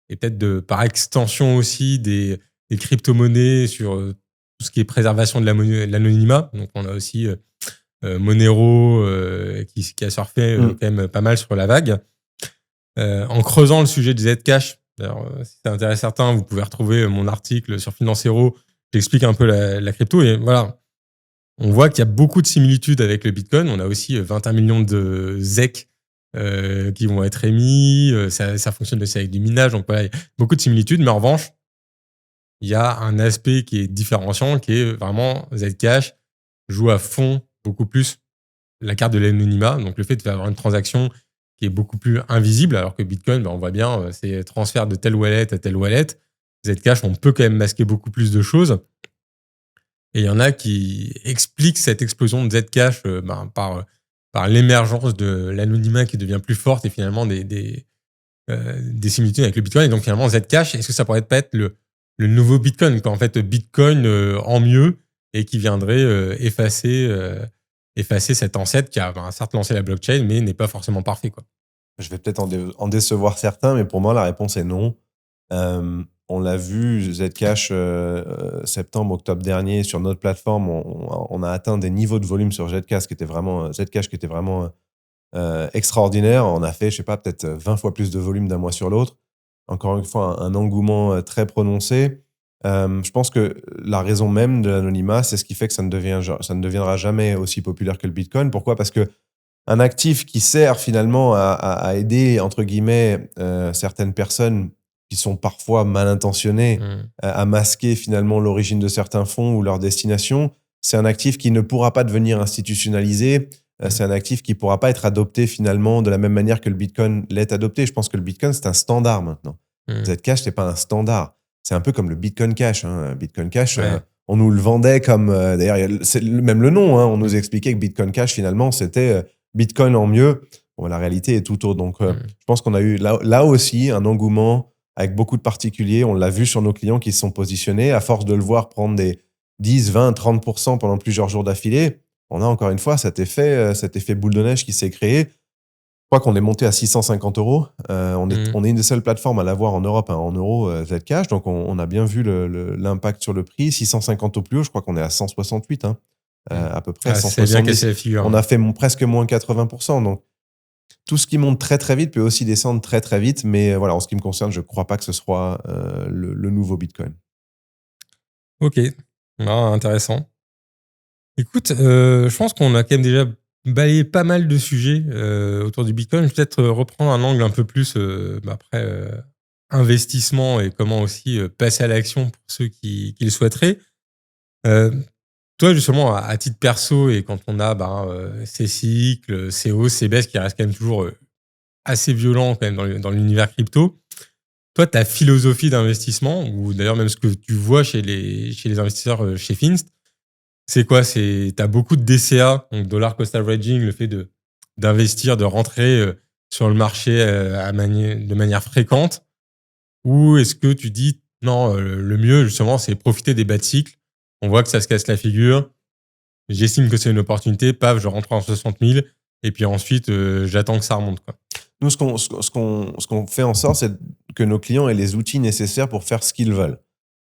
et peut-être par extension aussi des crypto-monnaies sur tout ce qui est préservation de l'anonymat. Donc on a aussi Monero qui a surfé quand même pas mal sur la vague. En creusant le sujet du Zcash, d'ailleurs, si ça intéresse certains, vous pouvez retrouver mon article sur Financero. J'explique un peu la crypto et voilà, on voit qu'il y a beaucoup de similitudes avec le Bitcoin. On a aussi 21 millions de ZEC qui vont être émis. Ça fonctionne aussi avec du minage. Donc voilà, il y a beaucoup de similitudes. Mais en revanche, il y a un aspect qui est différenciant, qui est vraiment Zcash joue à fond beaucoup plus la carte de l'anonymat. Donc le fait de faire une transaction qui est beaucoup plus invisible, alors que Bitcoin, on voit bien, c'est transfert de telle wallet à telle wallet. Zcash, on peut quand même masquer beaucoup plus de choses. Et il y en a qui expliquent cette explosion de Zcash par l'émergence de l'anonymat qui devient plus forte et finalement des similitudes avec le Bitcoin. Et donc finalement, Zcash, est-ce que ça pourrait pas être le nouveau Bitcoin, quoi, en fait, Bitcoin en mieux et qui viendrait effacer cet ancêtre qui a certes lancé la blockchain, mais n'est pas forcément parfait, quoi. Je vais peut-être en décevoir certains, mais pour moi, la réponse est non. On l'a vu, Zcash, septembre, octobre dernier, sur notre plateforme, on a atteint des niveaux de volume sur Zcash qui étaient vraiment extraordinaires. On a fait, je sais pas, peut-être 20 fois plus de volume d'un mois sur l'autre. Encore une fois, un engouement très prononcé. Je pense que la raison même de l'anonymat, c'est ce qui fait que ça ne deviendra jamais aussi populaire que le Bitcoin. Pourquoi ? Parce que un actif qui sert finalement à aider, entre guillemets, certaines personnes qui sont parfois mal intentionnées à masquer finalement l'origine de certains fonds ou leur destination, c'est un actif qui ne pourra pas devenir institutionnalisé. C'est un actif qui ne pourra pas être adopté finalement de la même manière que le Bitcoin l'est adopté. Je pense que le Bitcoin, c'est un standard maintenant. Zcash, ce n'est pas un standard. C'est un peu comme le Bitcoin Cash. Bitcoin Cash, on nous le vendait comme... d'ailleurs, c'est même le nom. On nous expliquait que Bitcoin Cash, finalement, c'était Bitcoin en mieux. Bon, la réalité est tout autre. Donc, je pense qu'on a eu là aussi un engouement avec beaucoup de particuliers. On l'a vu sur nos clients qui se sont positionnés. À force de le voir prendre des 10, 20, 30% pendant plusieurs jours d'affilée, on a encore une fois cet effet boule de neige qui s'est créé. Je crois qu'on est monté à 650 €. On est une des seules plateformes à l'avoir en Europe en euros Zcash. Donc, on a bien vu l'impact sur le prix. 650 au plus haut, je crois qu'on est à 168 à peu près. C'est bien cassé la figure. On a fait presque moins 80%. Donc, tout ce qui monte très très vite peut aussi descendre très très vite. Mais voilà, en ce qui me concerne, je ne crois pas que ce soit le nouveau Bitcoin. Ok, intéressant. Écoute, je pense qu'on a quand même déjà balayé pas mal de sujets autour du Bitcoin. Je vais peut-être reprendre un angle un peu plus après investissement et comment aussi passer à l'action pour ceux qui le souhaiteraient. Toi, justement, à titre perso, et quand on a ces cycles, ces hausses, ces baisses qui restent quand même toujours assez violents quand même dans l'univers crypto, toi, ta philosophie d'investissement, ou d'ailleurs même ce que tu vois chez les investisseurs chez Finst, c'est quoi ? T'as beaucoup de DCA, donc dollar cost averaging, le fait d'investir, de rentrer sur le marché de manière fréquente, ou est-ce que tu dis non, le mieux justement, c'est profiter des bas de cycle. On voit que ça se casse la figure. J'estime que c'est une opportunité. Paf, je rentre en 60 000. Et puis ensuite, j'attends que ça remonte, quoi. Nous, ce qu'on fait en sorte, c'est que nos clients aient les outils nécessaires pour faire ce qu'ils veulent.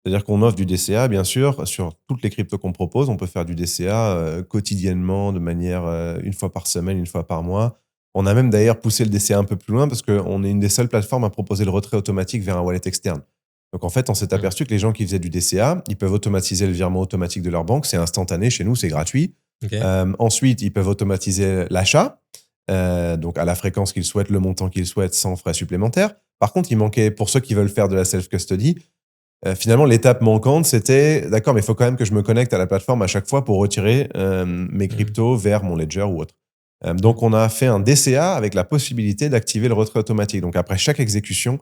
C'est-à-dire qu'on offre du DCA, bien sûr, sur toutes les cryptos qu'on propose. On peut faire du DCA quotidiennement, de manière une fois par semaine, une fois par mois. On a même d'ailleurs poussé le DCA un peu plus loin parce qu'on est une des seules plateformes à proposer le retrait automatique vers un wallet externe. Donc en fait, on s'est Mmh. aperçu que les gens qui faisaient du DCA, ils peuvent automatiser le virement automatique de leur banque. C'est instantané chez nous, c'est gratuit. OK. Ensuite, ils peuvent automatiser l'achat, donc à la fréquence qu'ils souhaitent, le montant qu'ils souhaitent, sans frais supplémentaires. Par contre, il manquait, pour ceux qui veulent faire de la self-custody, finalement, l'étape manquante, c'était d'accord, mais il faut quand même que je me connecte à la plateforme à chaque fois pour retirer mes Mmh. cryptos vers mon ledger ou autre. Donc, on a fait un DCA avec la possibilité d'activer le retrait automatique. Donc, après chaque exécution,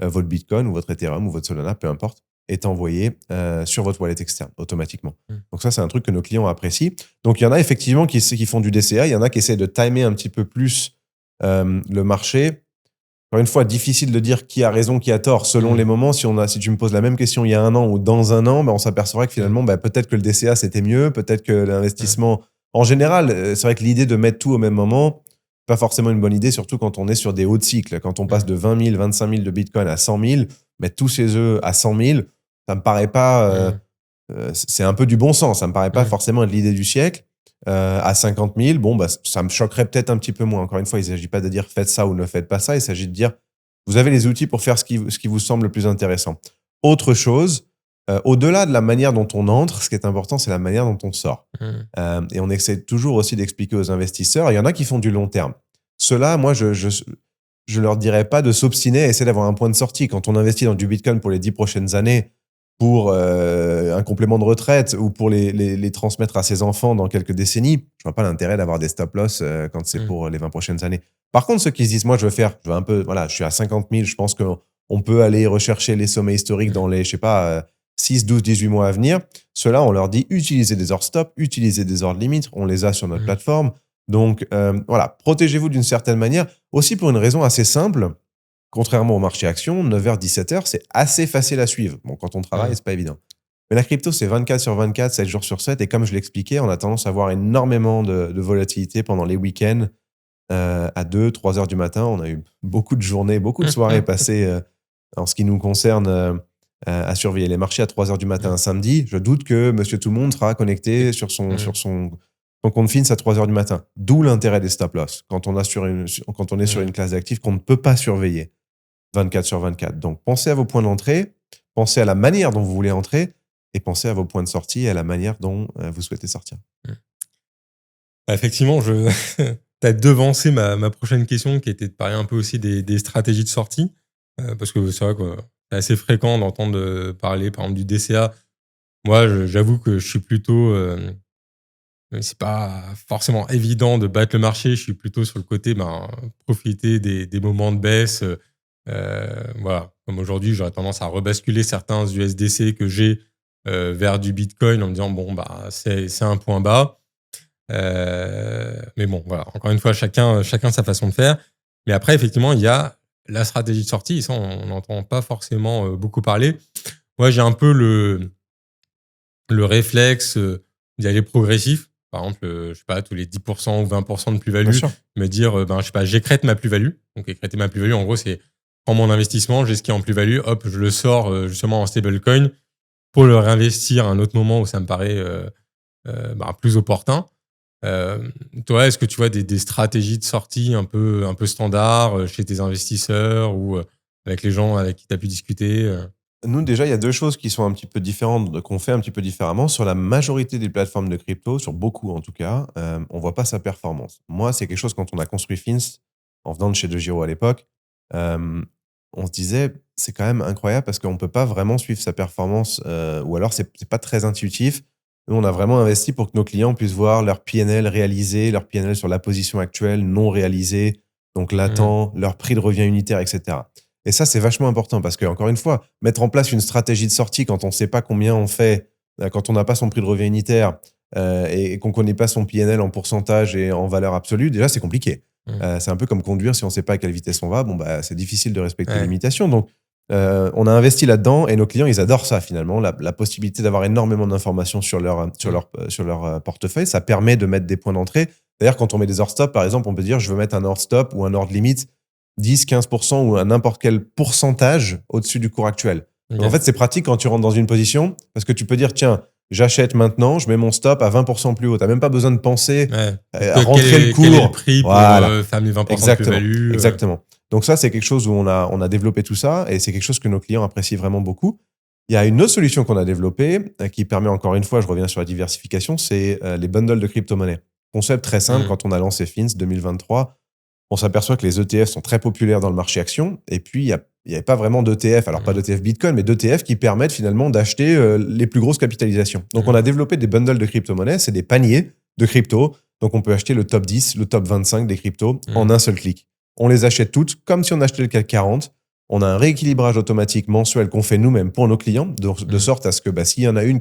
votre Bitcoin ou votre Ethereum ou votre Solana, peu importe, est envoyé sur votre wallet externe automatiquement. Mmh. Donc, ça, c'est un truc que nos clients apprécient. Donc, il y en a effectivement qui font du DCA. Il y en a qui essaient de timer un petit peu plus le marché. Encore une fois, difficile de dire qui a raison, qui a tort, selon les Mmh. moments. Si tu me poses la même question il y a un an ou dans un an, on s'apercevra que Mmh. finalement, peut-être que le DCA, c'était mieux, peut-être que Ouais. l'investissement... En général, c'est vrai que l'idée de mettre tout au même moment, pas forcément une bonne idée, surtout quand on est sur des hauts de cycle. Quand on passe Mmh. de 20 000, 25 000 de Bitcoin à 100 000, mettre tous ses œufs à 100 000, ça me paraît pas... Mmh. c'est un peu du bon sens. Ça me paraît pas Mmh. forcément être l'idée du siècle. À 50 000, ça me choquerait peut-être un petit peu moins. Encore une fois, il ne s'agit pas de dire faites ça ou ne faites pas ça. Il s'agit de dire vous avez les outils pour faire ce qui vous semble le plus intéressant. Autre chose, au-delà de la manière dont on entre, ce qui est important, c'est la manière dont on sort. Mmh. Et on essaie toujours aussi d'expliquer aux investisseurs. Il y en a qui font du long terme. Ceux-là, moi, je leur dirais pas de s'obstiner à essayer d'avoir un point de sortie. Quand on investit dans du Bitcoin pour les 10 prochaines années, pour un complément de retraite ou pour les transmettre à ses enfants dans quelques décennies, je vois pas l'intérêt d'avoir des stop-loss quand c'est Mmh. pour les 20 prochaines années. Par contre, ceux qui se disent, moi, je veux un peu, voilà, je suis à 50 000, je pense qu'on peut aller rechercher les sommets historiques dans Mmh. les, je sais pas, 6, 12, 18 mois à venir. Ceux-là, on leur dit, utilisez des ordres stop, utilisez des ordres limites, on les a sur notre Mmh. plateforme. Donc, voilà, protégez-vous d'une certaine manière, aussi pour une raison assez simple. Contrairement au marché action, 9h, 17h, c'est assez facile à suivre. Bon, quand on travaille, Mmh. c'est pas évident. Mais la crypto, c'est 24 sur 24, 7 jours sur 7. Et comme je l'expliquais, on a tendance à avoir énormément de volatilité pendant les week-ends à 2, 3 heures du matin. On a eu beaucoup de journées, beaucoup de soirées passées en ce qui nous concerne à surveiller les marchés à 3 heures du matin un Mmh. samedi. Je doute que monsieur tout le monde sera connecté sur Mmh. son compte Fins à 3 heures du matin. D'où l'intérêt des stop-loss quand on est sur Mmh. une classe d'actifs qu'on ne peut pas surveiller 24 sur 24. Donc, pensez à vos points d'entrée, pensez à la manière dont vous voulez entrer et pensez à vos points de sortie et à la manière dont vous souhaitez sortir. Mmh. Bah, effectivement, tu as devancé ma prochaine question qui était de parler un peu aussi des stratégies de sortie. Parce que c'est vrai que c'est assez fréquent d'entendre parler, par exemple, du DCA. Moi, j'avoue que je suis plutôt, c'est pas forcément évident de battre le marché. Je suis plutôt sur le côté, profiter des moments de baisse. Voilà. Comme aujourd'hui, j'aurais tendance à rebasculer certains USDC que j'ai vers du Bitcoin en me disant, bon, c'est un point bas. Mais bon, voilà. Encore une fois, chacun sa façon de faire. Mais après, effectivement, il y a la stratégie de sortie. Et ça, on n'entend pas forcément beaucoup parler. Moi, j'ai un peu le réflexe d'y aller progressif. Par exemple, je sais pas, tous les 10% ou 20% de Bien plus-value, sûr. me dire, je sais pas, j'écrète ma plus-value. Donc, écréter ma plus-value, en gros, c'est prendre mon investissement, j'ai ce qui est en plus-value, hop, je le sors justement en stablecoin pour le réinvestir à un autre moment où ça me paraît plus opportun. Toi, est-ce que tu vois des stratégies de sortie un peu standard chez tes investisseurs ou avec les gens avec qui tu as pu discuter Nous, déjà, il y a deux choses qui sont un petit peu différentes, qu'on fait un petit peu différemment. Sur la majorité des plateformes de crypto, sur beaucoup en tout cas, on voit pas sa performance. Moi, c'est quelque chose, quand on a construit Fins, en venant de chez De Giro à l'époque, on se disait, c'est quand même incroyable parce qu'on peut pas vraiment suivre sa performance, ou alors c'est pas très intuitif. Nous, on a vraiment investi pour que nos clients puissent voir leur PNL réalisé, leur PNL sur la position actuelle, non réalisée, donc Mmh. latent, leur prix de revient unitaire, etc. Et ça, c'est vachement important parce que, encore une fois, mettre en place une stratégie de sortie quand on ne sait pas combien on fait, quand on n'a pas son prix de revient unitaire et qu'on ne connaît pas son PNL en pourcentage et en valeur absolue, déjà, c'est compliqué. Mmh. C'est un peu comme conduire, si on ne sait pas à quelle vitesse on va, c'est difficile de respecter les Ouais. limitations. Donc, on a investi là-dedans et nos clients, ils adorent ça finalement, la possibilité d'avoir énormément d'informations Mmh. sur leur portefeuille. Ça permet de mettre des points d'entrée. D'ailleurs, quand on met des ordres stop, par exemple, on peut dire je veux mettre un ordre stop ou un ordre limite 10, 15% ou à n'importe quel pourcentage au-dessus du cours actuel. Ok. Donc, en fait, c'est pratique quand tu rentres dans une position parce que tu peux dire, tiens, j'achète maintenant, je mets mon stop à 20% plus haut. Tu n'as même pas besoin de penser Ouais. à rentrer le Quel est le cours. prix pour Voilà, faire mes 20% de exactement. plus-value Exactement. Donc ça, c'est quelque chose où on a développé tout ça et c'est quelque chose que nos clients apprécient vraiment beaucoup. Il y a une autre solution qu'on a développée qui permet, encore une fois, je reviens sur la diversification, c'est les bundles de crypto-monnaies. Concept très simple, quand on a lancé Fins 2023, on s'aperçoit que les ETF sont très populaires dans le marché action. Et puis, il n'y avait pas vraiment d'ETF, alors pas d'ETF Bitcoin, mais d'ETF qui permettent finalement d'acheter les plus grosses capitalisations. Donc, on a développé des bundles de crypto-monnaies, c'est des paniers de crypto. Donc, on peut acheter le top 10, le top 25 des cryptos en un seul clic. On les achète toutes comme si on achetait le CAC 40. On a un rééquilibrage automatique mensuel qu'on fait nous-mêmes pour nos clients, de sorte à ce que s'il y en a une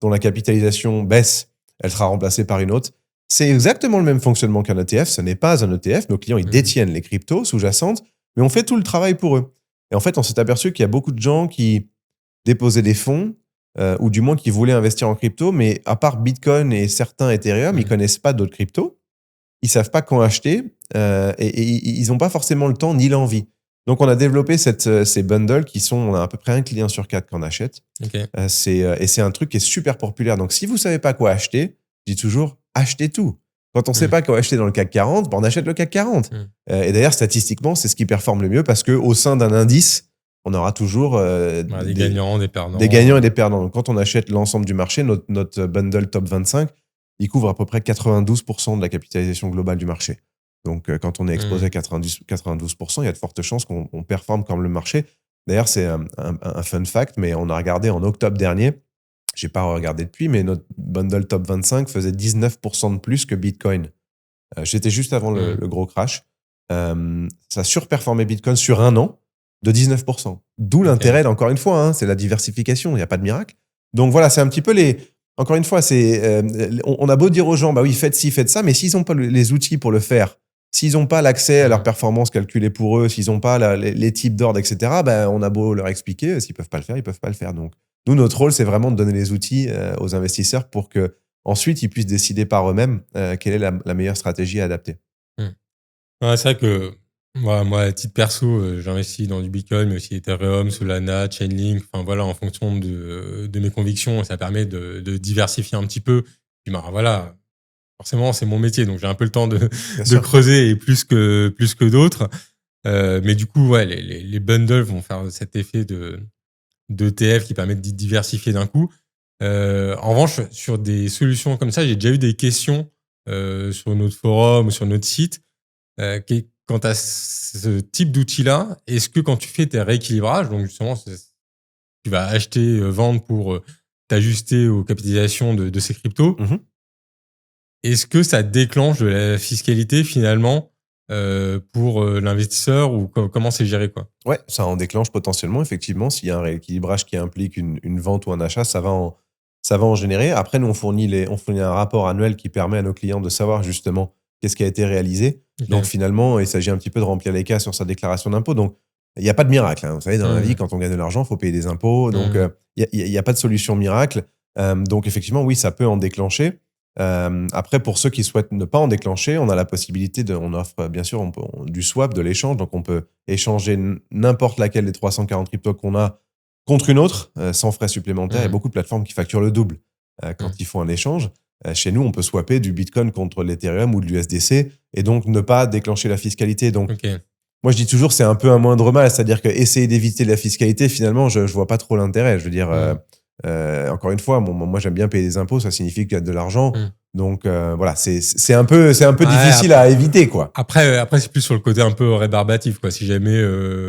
dont la capitalisation baisse, elle sera remplacée par une autre. C'est exactement le même fonctionnement qu'un ETF. Ce n'est pas un ETF. Nos clients, ils détiennent les cryptos sous-jacentes, mais on fait tout le travail pour eux. Et en fait, on s'est aperçu qu'il y a beaucoup de gens qui déposaient des fonds, ou du moins qui voulaient investir en crypto, mais à part Bitcoin et certains Ethereum, ils ne connaissent pas d'autres cryptos. Ils ne savent pas quand acheter et ils n'ont pas forcément le temps ni l'envie. Donc, on a développé ces bundles on a à peu près un client sur 4 qui en achète. Okay. Et c'est un truc qui est super populaire. Donc, si vous ne savez pas quoi acheter, je dis toujours, achetez tout. Quand on ne sait pas quoi acheter dans le CAC 40, on achète le CAC 40. Et d'ailleurs, statistiquement, c'est ce qui performe le mieux parce qu'au sein d'un indice, on aura toujours des gagnants, des perdants. Des gagnants et des perdants. Donc, quand on achète l'ensemble du marché, notre bundle top 25, il couvre à peu près 92% de la capitalisation globale du marché. Donc, quand on est exposé à 92%, il y a de fortes chances qu'on performe comme le marché. D'ailleurs, c'est un fun fact, mais on a regardé en octobre dernier, je n'ai pas regardé depuis, mais notre bundle top 25 faisait 19% de plus que Bitcoin. J'étais juste avant le gros crash. Ça surperformait Bitcoin sur un an de 19%. D'où l'intérêt, encore une fois, c'est la diversification, il n'y a pas de miracle. Donc voilà, c'est un petit peu encore une fois, on a beau dire aux gens, bah oui, faites ci, faites ça, mais s'ils n'ont pas les outils pour le faire, s'ils n'ont pas l'accès à leur performance calculée pour eux, s'ils n'ont pas les types d'ordre, etc., on a beau leur expliquer, s'ils ne peuvent pas le faire, ils ne peuvent pas le faire. Donc, nous, notre rôle, c'est vraiment de donner les outils aux investisseurs pour qu'ensuite, ils puissent décider par eux-mêmes quelle est la meilleure stratégie à adapter. Ouais, c'est vrai que moi, à titre perso, j'investis dans du Bitcoin, mais aussi Ethereum, Solana, Chainlink, enfin voilà, en fonction de mes convictions, ça permet de diversifier un petit peu. Puis voilà, forcément, c'est mon métier, donc j'ai un peu le temps de creuser et plus que d'autres. Mais du coup, ouais, les bundles vont faire cet effet d'ETF qui permet de diversifier d'un coup. En revanche, sur des solutions comme ça, j'ai déjà eu des questions sur notre forum ou sur notre site. Quant à ce type d'outil-là, est-ce que quand tu fais tes rééquilibrages, donc justement, tu vas acheter, vendre pour t'ajuster aux capitalisations de ces cryptos, est-ce que ça déclenche de la fiscalité finalement pour l'investisseur ou comment c'est géré quoi? Ouais, ça en déclenche potentiellement, effectivement. S'il y a un rééquilibrage qui implique une vente ou un achat, ça va en générer. Après, nous, on fournit un rapport annuel qui permet à nos clients de savoir justement qu'est-ce qui a été réalisé. Okay. Donc, finalement, il s'agit un petit peu de remplir les cases sur sa déclaration d'impôt. Donc, il n'y a pas de miracle. Vous savez, dans la vie, quand on gagne de l'argent, il faut payer des impôts. Donc, il n'y a pas de solution miracle. Donc, effectivement, oui, ça peut en déclencher. Après, pour ceux qui souhaitent ne pas en déclencher, on a la possibilité on offre bien sûr du swap, de l'échange. Donc, on peut échanger n'importe laquelle des 340 cryptos qu'on a contre une autre, sans frais supplémentaires. Il y a beaucoup de plateformes qui facturent le double quand ils font un échange. Chez nous, on peut swapper du Bitcoin contre l'Ethereum ou de l'USDC et donc ne pas déclencher la fiscalité. Donc, moi, je dis toujours, c'est un peu un moindre mal. C'est-à-dire qu'essayer d'éviter la fiscalité, finalement, je ne vois pas trop l'intérêt. Je veux dire, encore une fois, moi, j'aime bien payer des impôts. Ça signifie qu'il y a de l'argent. Donc, voilà, c'est un peu difficile à éviter, quoi. Après, c'est plus sur le côté un peu rébarbatif, quoi. Si jamais,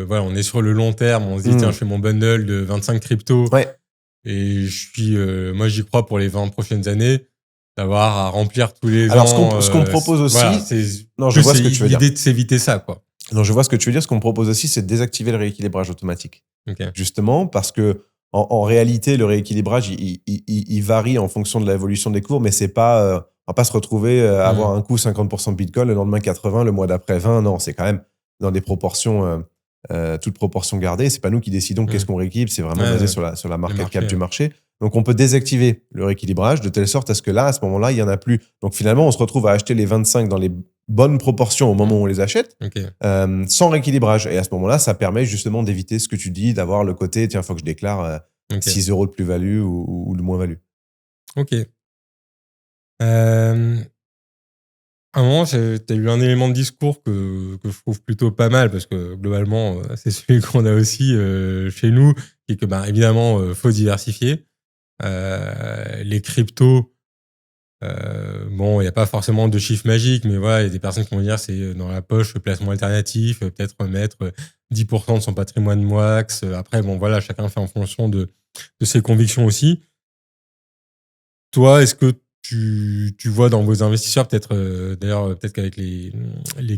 voilà, on est sur le long terme, on se dit, tiens, je fais mon bundle de 25 cryptos. Ouais. Et moi, j'y crois pour les 20 prochaines années. D'avoir à remplir tous les ans. Alors, ce qu'on propose aussi, voilà, je vois ce que tu veux dire. L'idée de s'éviter ça, quoi. Non, je vois ce que tu veux dire. Ce qu'on propose aussi, c'est de désactiver le rééquilibrage automatique. Justement, parce que en réalité, le rééquilibrage, il varie en fonction de l'évolution des cours, mais c'est pas, on va pas se retrouver à avoir un coup 50% de Bitcoin, le lendemain 80, le mois d'après 20. Non, c'est quand même dans des proportions, toutes proportions gardées. C'est pas nous qui décidons qu'est-ce qu'on rééquilibre. C'est vraiment basé sur la market cap du marché. Donc, on peut désactiver le rééquilibrage de telle sorte à ce que là, à ce moment-là, il n'y en a plus. Donc, finalement, on se retrouve à acheter les 25 dans les bonne proportion au moment où on les achète, Ok. sans rééquilibrage. Et à ce moment-là, ça permet justement d'éviter ce que tu dis, d'avoir le côté, tiens, il faut que je déclare Ok. 6 € de plus-value ou de moins-value. Ok. À un moment, tu as eu un élément de discours que je trouve plutôt pas mal, parce que globalement, c'est celui qu'on a aussi chez nous, qui est que, bah, évidemment, faut diversifier. Les cryptos, bon, il n'y a pas forcément de chiffre magique, mais voilà, il y a des personnes qui vont dire c'est dans la poche, placement alternatif, peut-être mettre 10% de son patrimoine max. Après, bon, voilà, chacun fait en fonction de ses convictions aussi. Toi, est-ce que tu vois dans vos investisseurs, peut-être d'ailleurs, peut-être qu'avec les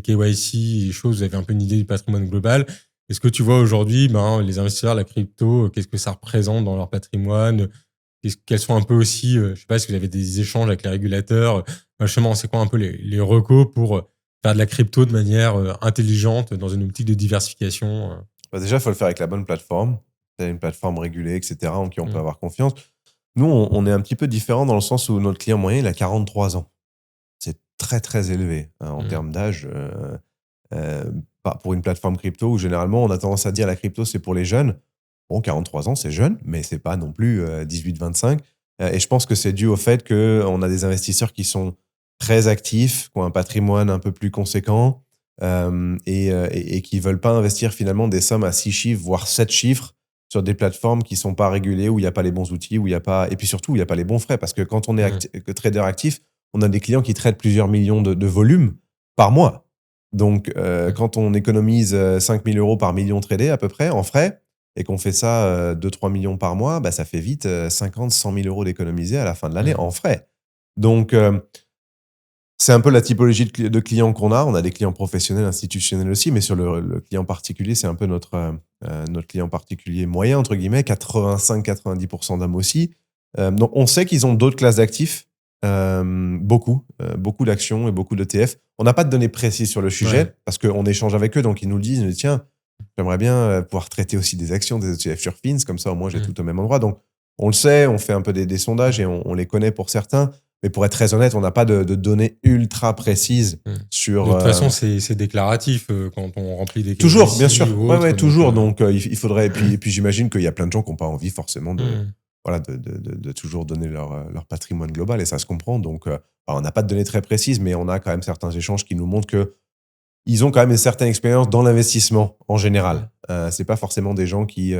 KYC et choses, vous avez un peu une idée du patrimoine global. Est-ce que tu vois aujourd'hui, les investisseurs, la crypto, qu'est-ce que ça représente dans leur patrimoine? Quels sont un peu aussi, je sais pas si vous avez des échanges avec les régulateurs, justement, c'est quoi un peu les recos pour faire de la crypto de manière intelligente dans une optique de diversification? Bah, déjà, il faut le faire avec la bonne plateforme. C'est une plateforme régulée, etc., en qui on peut Mm. avoir confiance. Nous, on est un petit peu différent dans le sens où notre client moyen, il a 43 ans. C'est très, très élevé en termes d'âge. Pour une plateforme crypto où généralement, on a tendance à dire la crypto, c'est pour les jeunes. Bon, 43 ans, c'est jeune, mais c'est pas non plus 18-25. Et je pense que c'est dû au fait qu'on a des investisseurs qui sont très actifs, qui ont un patrimoine un peu plus conséquent et qui veulent pas investir finalement des sommes à 6 chiffres, voire 7 chiffres sur des plateformes qui sont pas régulées, où il n'y a pas les bons outils, où il y a pas, et puis surtout, où il n'y a pas les bons frais. Parce que quand on est trader actif, on a des clients qui traitent plusieurs millions de volumes par mois. Donc, quand on économise 5 000 € par million tradé à peu près en frais, et qu'on fait ça 2-3 millions par mois, bah, ça fait vite 50-100 000 € d'économiser à la fin de l'année en frais. Donc, c'est un peu la typologie de clients qu'on a. On a des clients professionnels, institutionnels aussi, mais sur le client particulier, c'est un peu notre client particulier moyen, entre guillemets, 85-90% d'hommes aussi. Donc, on sait qu'ils ont d'autres classes d'actifs, beaucoup d'actions et beaucoup d'ETF. On n'a pas de données précises sur le sujet parce qu'on échange avec eux, donc ils nous le disent, tiens, j'aimerais bien pouvoir traiter aussi des actions, des ETF sur Fins, comme ça au moins j'ai tout au même endroit. Donc on le sait, on fait un peu des sondages et on les connaît pour certains, mais pour être très honnête, on n'a pas de données ultra précises sur... De toute façon, c'est déclaratif quand on remplit des Toujours, KYC bien sûr. ou autre. Ouais, toujours. Donc, il faudrait... Et puis j'imagine qu'il y a plein de gens qui n'ont pas envie forcément Mm. de toujours donner leur patrimoine global, et ça se comprend. Donc, on n'a pas de données très précises, mais on a quand même certains échanges qui nous montrent que ils ont quand même une certaine expérience dans l'investissement en général. C'est pas forcément des gens qui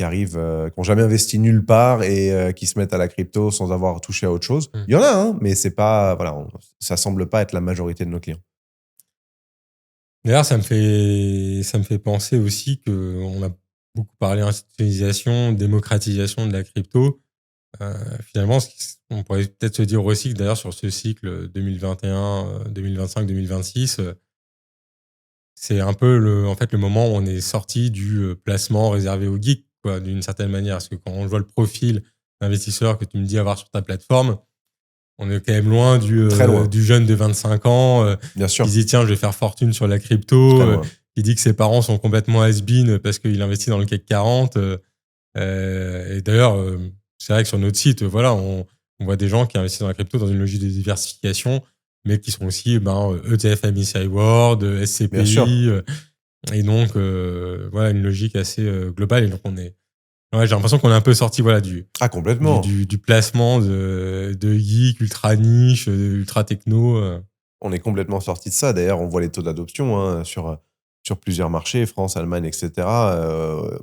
arrivent, qui n'ont jamais investi nulle part et qui se mettent à la crypto sans avoir touché à autre chose. Il y en a, hein, mais c'est pas, ça semble pas être la majorité de nos clients. D'ailleurs, ça me fait penser aussi qu'on a beaucoup parlé institutionnalisation, démocratisation de la crypto. Finalement, on pourrait peut-être se dire aussi que d'ailleurs sur ce cycle 2021, 2025, 2026, c'est un peu en fait, le moment où on est sorti du placement réservé aux geeks, quoi, d'une certaine manière. Parce que quand on voit le profil d'investisseur que tu me dis avoir sur ta plateforme, on est quand même loin Très loin. du jeune de 25 ans Bien sûr. qui dit tiens, je vais faire fortune sur la crypto, qui dit que ses parents sont complètement has-been parce qu'il investit dans le CAC 40. Et d'ailleurs, c'est vrai que sur notre site, voilà, on voit des gens qui investissent dans la crypto dans une logique de diversification, mais qui sont aussi ETF MSCI World, SCPI, et donc voilà, une logique assez globale. Et donc j'ai l'impression qu'on est un peu sorti complètement. du placement de geek ultra niche, ultra techno. On est complètement sorti de ça. D'ailleurs, on voit les taux d'adoption sur plusieurs marchés, France, Allemagne, etc.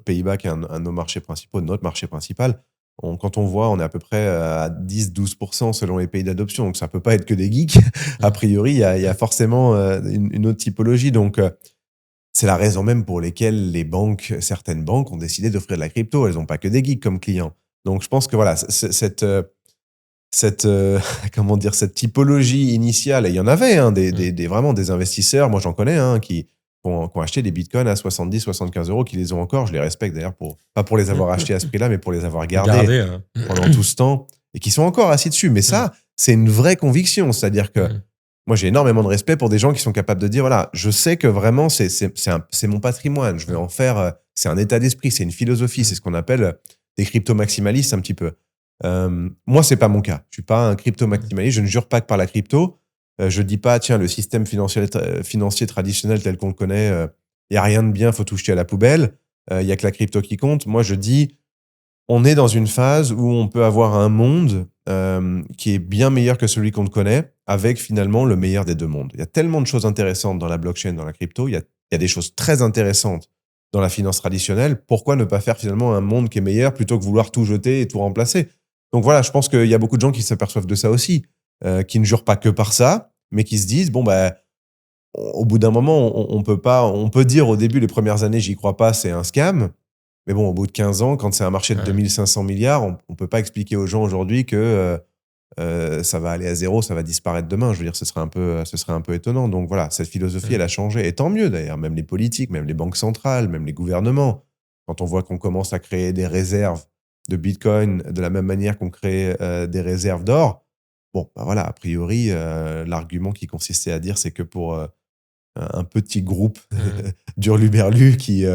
Pays-Bas, qui est un de nos marchés principaux, notre marché principal. Quand on voit, on est à peu près à 10-12% selon les pays d'adoption. Donc, ça ne peut pas être que des geeks. A priori, il y a forcément une autre typologie. Donc, c'est la raison même pour laquelle certaines banques ont décidé d'offrir de la crypto. Elles n'ont pas que des geeks comme clients. Donc, je pense que voilà, cette typologie initiale, et il y en avait vraiment des investisseurs, moi j'en connais, qui ont acheté des bitcoins à 70-75 €, qui les ont encore. Je les respecte d'ailleurs, pas pour les avoir achetés à ce prix-là, mais pour les avoir gardés pendant tout ce temps, et qui sont encore assis dessus. Mais ça, c'est une vraie conviction. C'est-à-dire que moi, j'ai énormément de respect pour des gens qui sont capables de dire, voilà, je sais que vraiment, c'est mon patrimoine. Je vais en faire, c'est un état d'esprit, c'est une philosophie, c'est ce qu'on appelle des crypto-maximalistes un petit peu. Moi, c'est pas mon cas. Je suis pas un crypto-maximaliste. Je ne jure pas que par la crypto. Je dis pas, tiens, le système financier traditionnel tel qu'on le connaît, il y a rien de bien, faut tout jeter à la poubelle. Il y a que la crypto qui compte. Moi, je dis, on est dans une phase où on peut avoir un monde qui est bien meilleur que celui qu'on connaît, avec finalement le meilleur des deux mondes. Il y a tellement de choses intéressantes dans la blockchain, dans la crypto. Il y a des choses très intéressantes dans la finance traditionnelle. Pourquoi ne pas faire finalement un monde qui est meilleur plutôt que vouloir tout jeter et tout remplacer? Donc voilà, je pense qu'il y a beaucoup de gens qui s'aperçoivent de ça aussi, qui ne jurent pas que par ça, mais qui se disent, bon, bah, au bout d'un moment, on peut pas, on peut dire au début, les premières années, j'y crois pas, c'est un scam. Mais bon, au bout de 15 ans, quand c'est un marché de 2500 milliards, on peut pas expliquer aux gens aujourd'hui que ça va aller à zéro, ça va disparaître demain. Je veux dire, ce serait un peu étonnant. Donc voilà, cette philosophie, elle a changé. Et tant mieux d'ailleurs, même les politiques, même les banques centrales, même les gouvernements. Quand on voit qu'on commence à créer des réserves de Bitcoin de la même manière qu'on crée des réserves d'or, bon, bah voilà, a priori, l'argument qui consistait à dire, c'est que pour un petit groupe d'hurluberlus qui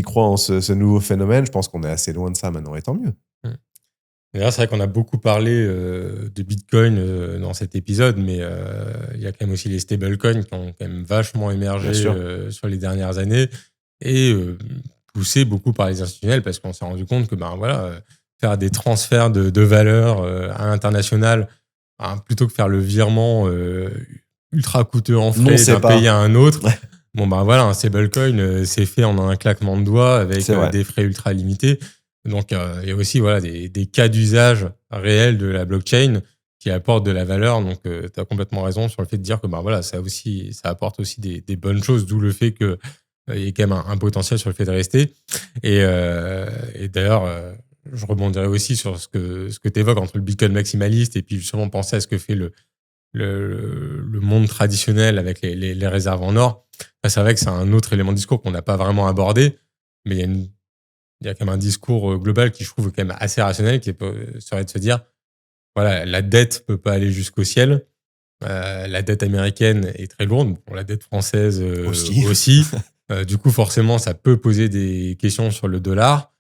croient en ce nouveau phénomène, je pense qu'on est assez loin de ça maintenant, et tant mieux. D'ailleurs, c'est vrai qu'on a beaucoup parlé de Bitcoin dans cet épisode, mais il y a quand même aussi les stablecoins qui ont quand même vachement émergé sur les dernières années et poussé beaucoup par les institutionnels parce qu'on s'est rendu compte que faire des transferts de valeur à l'international, plutôt que faire le virement ultra coûteux en frais d'un pays à un autre, un stablecoin, c'est fait en un claquement de doigts avec des frais ultra limités. Donc, il y a aussi des cas d'usage réels de la blockchain qui apportent de la valeur. Donc, tu as complètement raison sur le fait de dire que ça apporte aussi des bonnes choses, d'où le fait qu'il y ait quand même un potentiel sur le fait de rester. Et d'ailleurs, je rebondirai aussi sur ce que tu évoques entre le Bitcoin maximaliste et puis justement penser à ce que fait le monde traditionnel avec les réserves en or. C'est vrai que c'est un autre élément de discours qu'on n'a pas vraiment abordé, mais il y a quand même un discours global qui je trouve quand même assez rationnel, qui serait de se dire, voilà, la dette peut pas aller jusqu'au ciel. La dette américaine est très lourde. Bon, la dette française aussi. Du coup, forcément, ça peut poser des questions sur le dollar.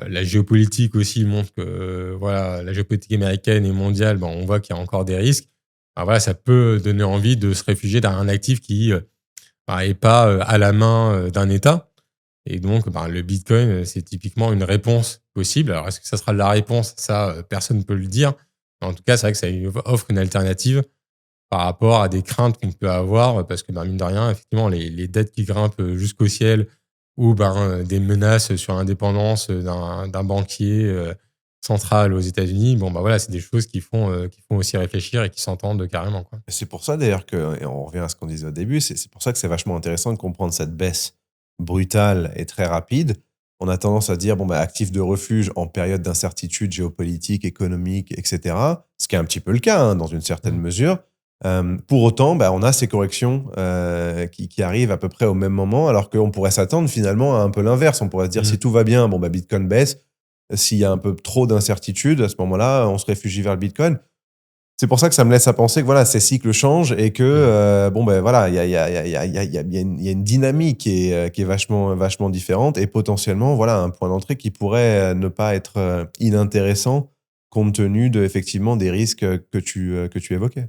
La géopolitique aussi montre que la géopolitique américaine et mondiale, on voit qu'il y a encore des risques. Ça peut donner envie de se réfugier dans un actif qui est pas à la main d'un État. Et donc, le Bitcoin, c'est typiquement une réponse possible. Alors, est-ce que ça sera la réponse? Ça, personne ne peut le dire. Mais en tout cas, c'est vrai que ça offre une alternative par rapport à des craintes qu'on peut avoir, parce que, mine de rien, effectivement, les dettes qui grimpent jusqu'au ciel ou des menaces sur l'indépendance d'un banquier central aux États-Unis, c'est des choses qui font aussi réfléchir et qui s'entendent carrément, quoi. C'est pour ça, d'ailleurs, et on revient à ce qu'on disait au début, c'est pour ça que c'est vachement intéressant de comprendre cette baisse brutale et très rapide. On a tendance à dire, actif de refuge en période d'incertitude géopolitique, économique, etc. Ce qui est un petit peu le cas, dans une certaine mesure. Pour autant, on a ces corrections qui arrivent à peu près au même moment, alors qu'on pourrait s'attendre finalement à un peu l'inverse. On pourrait se dire, si tout va bien, Bitcoin baisse. S'il y a un peu trop d'incertitude, à ce moment-là, on se réfugie vers le Bitcoin. C'est pour ça que ça me laisse à penser que ces cycles changent et que il y a une dynamique qui est vachement différente et potentiellement un point d'entrée qui pourrait ne pas être inintéressant compte tenu effectivement des risques que tu évoquais.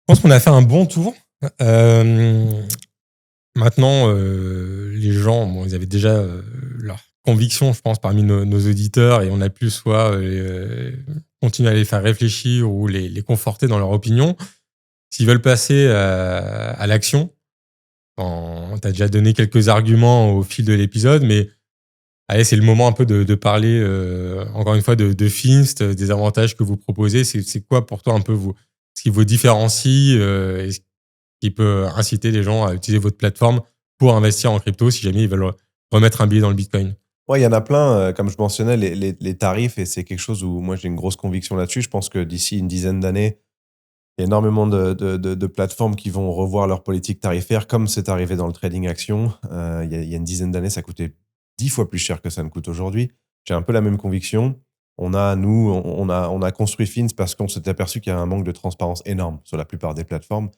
Je pense qu'on a fait un bon tour. Maintenant, les gens, ils avaient déjà leur conviction, je pense, parmi nos auditeurs, et on a pu soit continuer à les faire réfléchir ou les conforter dans leur opinion. S'ils veulent passer à l'action, on t'a déjà donné quelques arguments au fil de l'épisode, mais allez, c'est le moment un peu de parler, encore une fois, de Finst, des avantages que vous proposez. C'est quoi pour toi un peu ce qui vous différencie et ce qui peut inciter les gens à utiliser votre plateforme pour investir en crypto si jamais ils veulent remettre un billet dans le Bitcoin? Ouais, il y en a plein. Comme je mentionnais, les tarifs, et c'est quelque chose où moi j'ai une grosse conviction là-dessus. Je pense que d'ici une dizaine d'années, il y a énormément de plateformes qui vont revoir leur politique tarifaire, comme c'est arrivé dans le trading action. Il y a une dizaine d'années, ça coûtait 10 fois plus cher que ça ne coûte aujourd'hui. J'ai un peu la même conviction. On a construit Fins parce qu'on s'était aperçu qu'il y a un manque de transparence énorme sur la plupart des plateformes.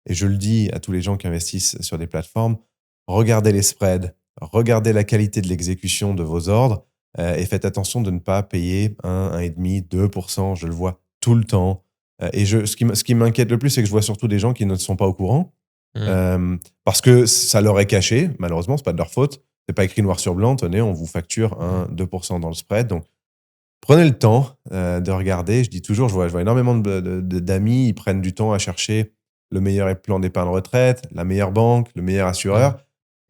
Et je le dis à tous les gens qui investissent sur des plateformes, regardez les spreads, regardez la qualité de l'exécution de vos ordres et faites attention de ne pas payer 1, 1,5%, 2%. Je le vois tout le temps. Et ce qui m'inquiète le plus, c'est que je vois surtout des gens qui ne sont pas au courant. Parce que ça leur est caché, malheureusement, c'est pas de leur faute. C'est pas écrit noir sur blanc, tenez, on vous facture 2% dans le spread. Donc, prenez le temps de regarder. Je dis toujours, je vois énormément d'amis, ils prennent du temps à chercher le meilleur plan d'épargne retraite, la meilleure banque, le meilleur assureur.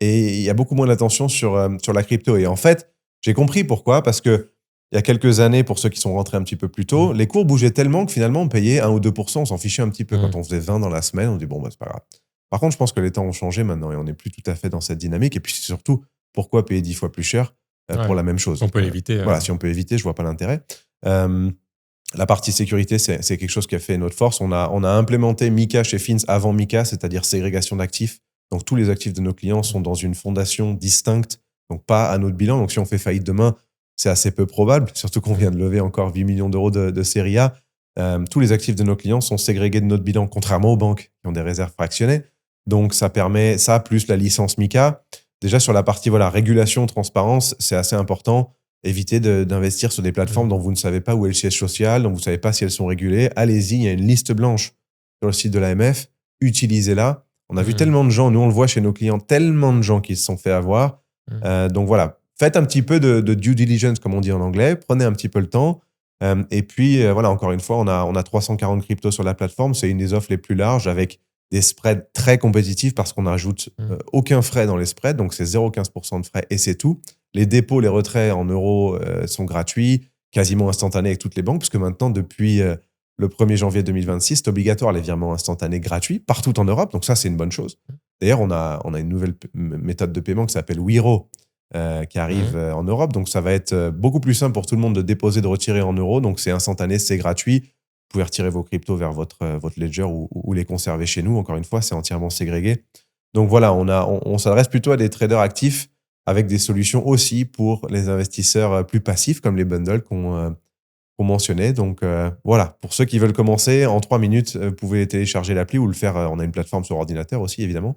Et il y a beaucoup moins d'attention sur la crypto. Et en fait, j'ai compris pourquoi. Parce que il y a quelques années, pour ceux qui sont rentrés un petit peu plus tôt, les cours bougeaient tellement que finalement, on payait 1 ou 2%. On s'en fichait un petit peu. Quand on faisait 20 dans la semaine, on dit, bon, bah, c'est pas grave. Par contre, je pense que les temps ont changé maintenant et on n'est plus tout à fait dans cette dynamique. Et puis surtout, pourquoi payer 10 fois plus cher pour la même chose? On peut l'éviter. Voilà, si on peut éviter, je vois pas l'intérêt. La partie sécurité, c'est quelque chose qui a fait notre force. On a implémenté Mika chez Fins avant Mika, c'est-à-dire ségrégation d'actifs. Donc, tous les actifs de nos clients sont dans une fondation distincte, donc pas à notre bilan. Donc, si on fait faillite demain, c'est assez peu probable, surtout qu'on vient de lever encore 8 millions d'euros de série A. Tous les actifs de nos clients sont ségrégés de notre bilan, contrairement aux banques qui ont des réserves fractionnées. Donc, ça permet ça, plus la licence Mika. Déjà, sur la partie régulation, transparence, c'est assez important. Évitez d'investir sur des plateformes dont vous ne savez pas où est le siège social, dont vous ne savez pas si elles sont régulées. Allez-y, il y a une liste blanche sur le site de l'AMF. Utilisez-la. On a vu tellement de gens, nous on le voit chez nos clients, tellement de gens qui se sont fait avoir. Donc voilà, faites un petit peu de due diligence, comme on dit en anglais. Prenez un petit peu le temps. Et puis voilà, encore une fois, on a 340 cryptos sur la plateforme. C'est une des offres les plus larges avec des spreads très compétitifs parce qu'on n'ajoute aucun frais dans les spreads. Donc c'est 0,15% de frais et c'est tout. Les dépôts, les retraits en euros sont gratuits, quasiment instantanés avec toutes les banques, parce que maintenant, depuis le 1er janvier 2026, c'est obligatoire les virements instantanés gratuits partout en Europe. Donc ça, c'est une bonne chose. D'ailleurs, on a une nouvelle méthode de paiement qui s'appelle Wero, qui arrive en Europe. Donc ça va être beaucoup plus simple pour tout le monde de déposer, de retirer en euros. Donc c'est instantané, c'est gratuit. Vous pouvez retirer vos cryptos vers votre ledger ou les conserver chez nous. Encore une fois, c'est entièrement ségrégé. Donc voilà, on s'adresse plutôt à des traders actifs avec des solutions aussi pour les investisseurs plus passifs, comme les bundles qu'on mentionnait. Donc voilà, pour ceux qui veulent commencer, en 3 minutes, vous pouvez télécharger l'appli ou le faire. On a une plateforme sur ordinateur aussi, évidemment.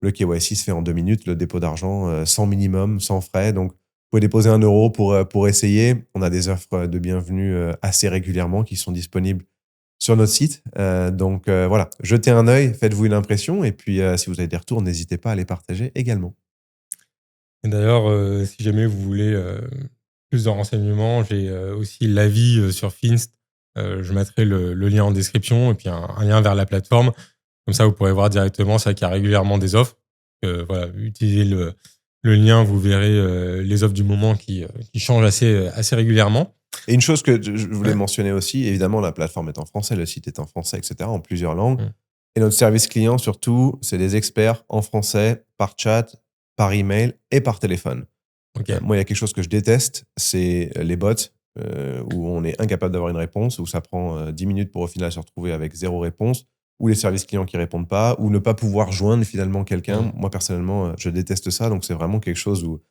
Le KYC se fait en 2 minutes, le dépôt d'argent sans minimum, sans frais. Donc, vous pouvez déposer 1 euro pour essayer. On a des offres de bienvenue assez régulièrement qui sont disponibles sur notre site. Donc voilà, jetez un œil, faites-vous une impression. Et puis, si vous avez des retours, n'hésitez pas à les partager également. Et d'ailleurs, si jamais vous voulez plus de renseignements, j'ai aussi l'avis sur Finst. Je mettrai le lien en description et puis un lien vers la plateforme. Comme ça, vous pourrez voir directement. C'est vrai qu'il y a régulièrement des offres. Voilà, utilisez le lien, vous verrez les offres du moment qui changent assez régulièrement. Et une chose que je voulais mentionner aussi, évidemment, la plateforme est en français, le site est en français, etc., en plusieurs langues. Et notre service client, surtout, c'est des experts en français, par chat, par email et par téléphone. Moi, il y a quelque chose que je déteste, c'est les bots où on est incapable d'avoir une réponse, où ça prend 10 minutes pour au final se retrouver avec 0 réponse, ou les services clients qui répondent pas, ou ne pas pouvoir joindre finalement quelqu'un. Moi, personnellement, je déteste ça. Donc, c'est vraiment quelque chose où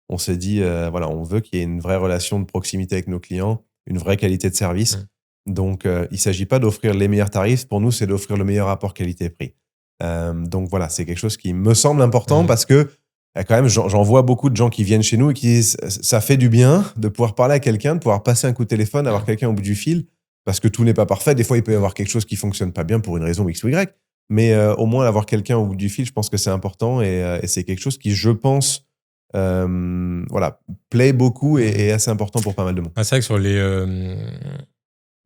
on s'est dit, voilà, on veut qu'il y ait une vraie relation de proximité avec nos clients, une vraie qualité de service. Donc, il ne s'agit pas d'offrir les meilleurs tarifs. Pour nous, c'est d'offrir le meilleur rapport qualité-prix. Donc, voilà, c'est quelque chose qui me semble important parce que quand même, j'en vois beaucoup de gens qui viennent chez nous et qui disent ça fait du bien de pouvoir parler à quelqu'un, de pouvoir passer un coup de téléphone, avoir quelqu'un au bout du fil, parce que tout n'est pas parfait. Des fois, il peut y avoir quelque chose qui fonctionne pas bien pour une raison X ou Y, mais au moins avoir quelqu'un au bout du fil, je pense que c'est important et c'est quelque chose qui, je pense, voilà, plaît beaucoup et est assez important pour pas mal de monde. C'est vrai que sur les